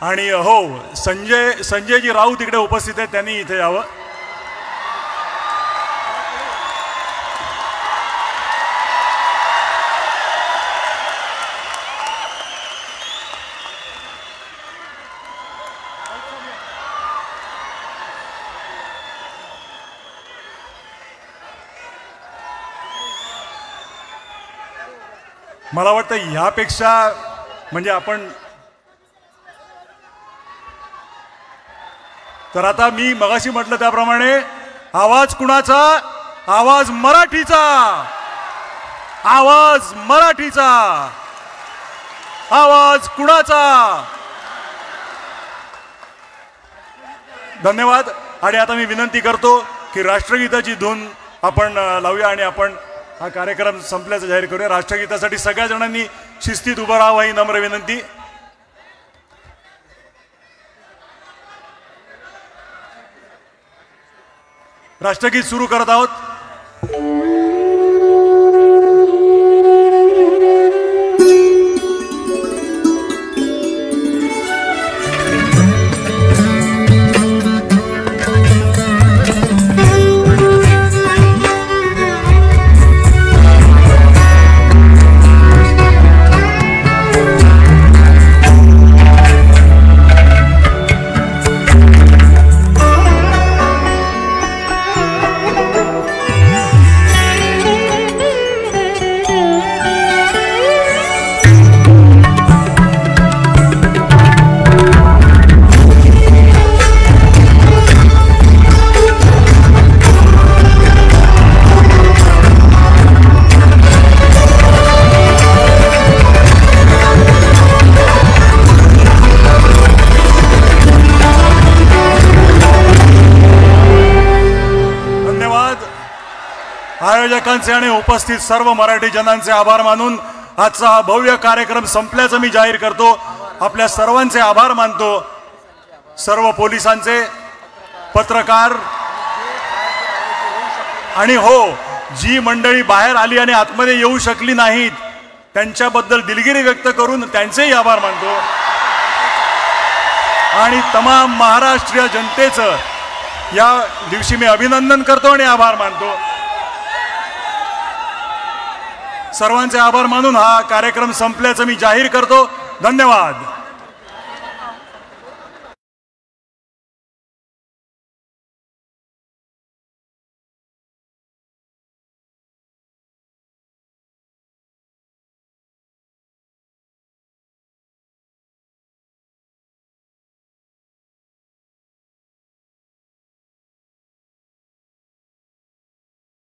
आणि हो, संजयजी राऊत इकडे उपस्थित आहेत, त्यांनी इथे यावं. मला वाटतं ह्यापेक्षा म्हणजे आपण तर आता मी मगाशी म्हटलं त्याप्रमाणे आवाज कुणाचा? आवाज मराठीचा. आवाज मराठीचा. आवाज कुणाचा? धन्यवाद. आणि आता मी विनंती करतो की राष्ट्रगीताची धून आपण लावूया आणि आपण हा कार्यक्रम संपल्याचं जाहीर करूया. राष्ट्रगीतासाठी सगळ्या जणांनी शिस्तीत उभं राहावं ही नम्र विनंती. राष्ट्रगीत सुरू करत आहोत. आयोजकांचे आणि उपस्थित सर्व मराठी जनांचे आभार मानून आजचा हा भव्य कार्यक्रम संपल्याचं मी जाहीर करतो. आपल्या सर्वांचे आभार मानतो. सर्व पोलिसांचे, पत्रकार आणि हो, जी मंडळी बाहेर आली आणि आतमध्ये येऊ शकली नाहीत त्यांच्याबद्दल दिलगिरी व्यक्त करून त्यांचेही आभार मानतो. आणि तमाम महाराष्ट्रीय जनतेचं या दिवशी मी अभिनंदन करतो आणि आभार मानतो. सर्वांचे आभार मानून हा कार्यक्रम संपल्याचं मी जाहीर करतो. धन्यवाद.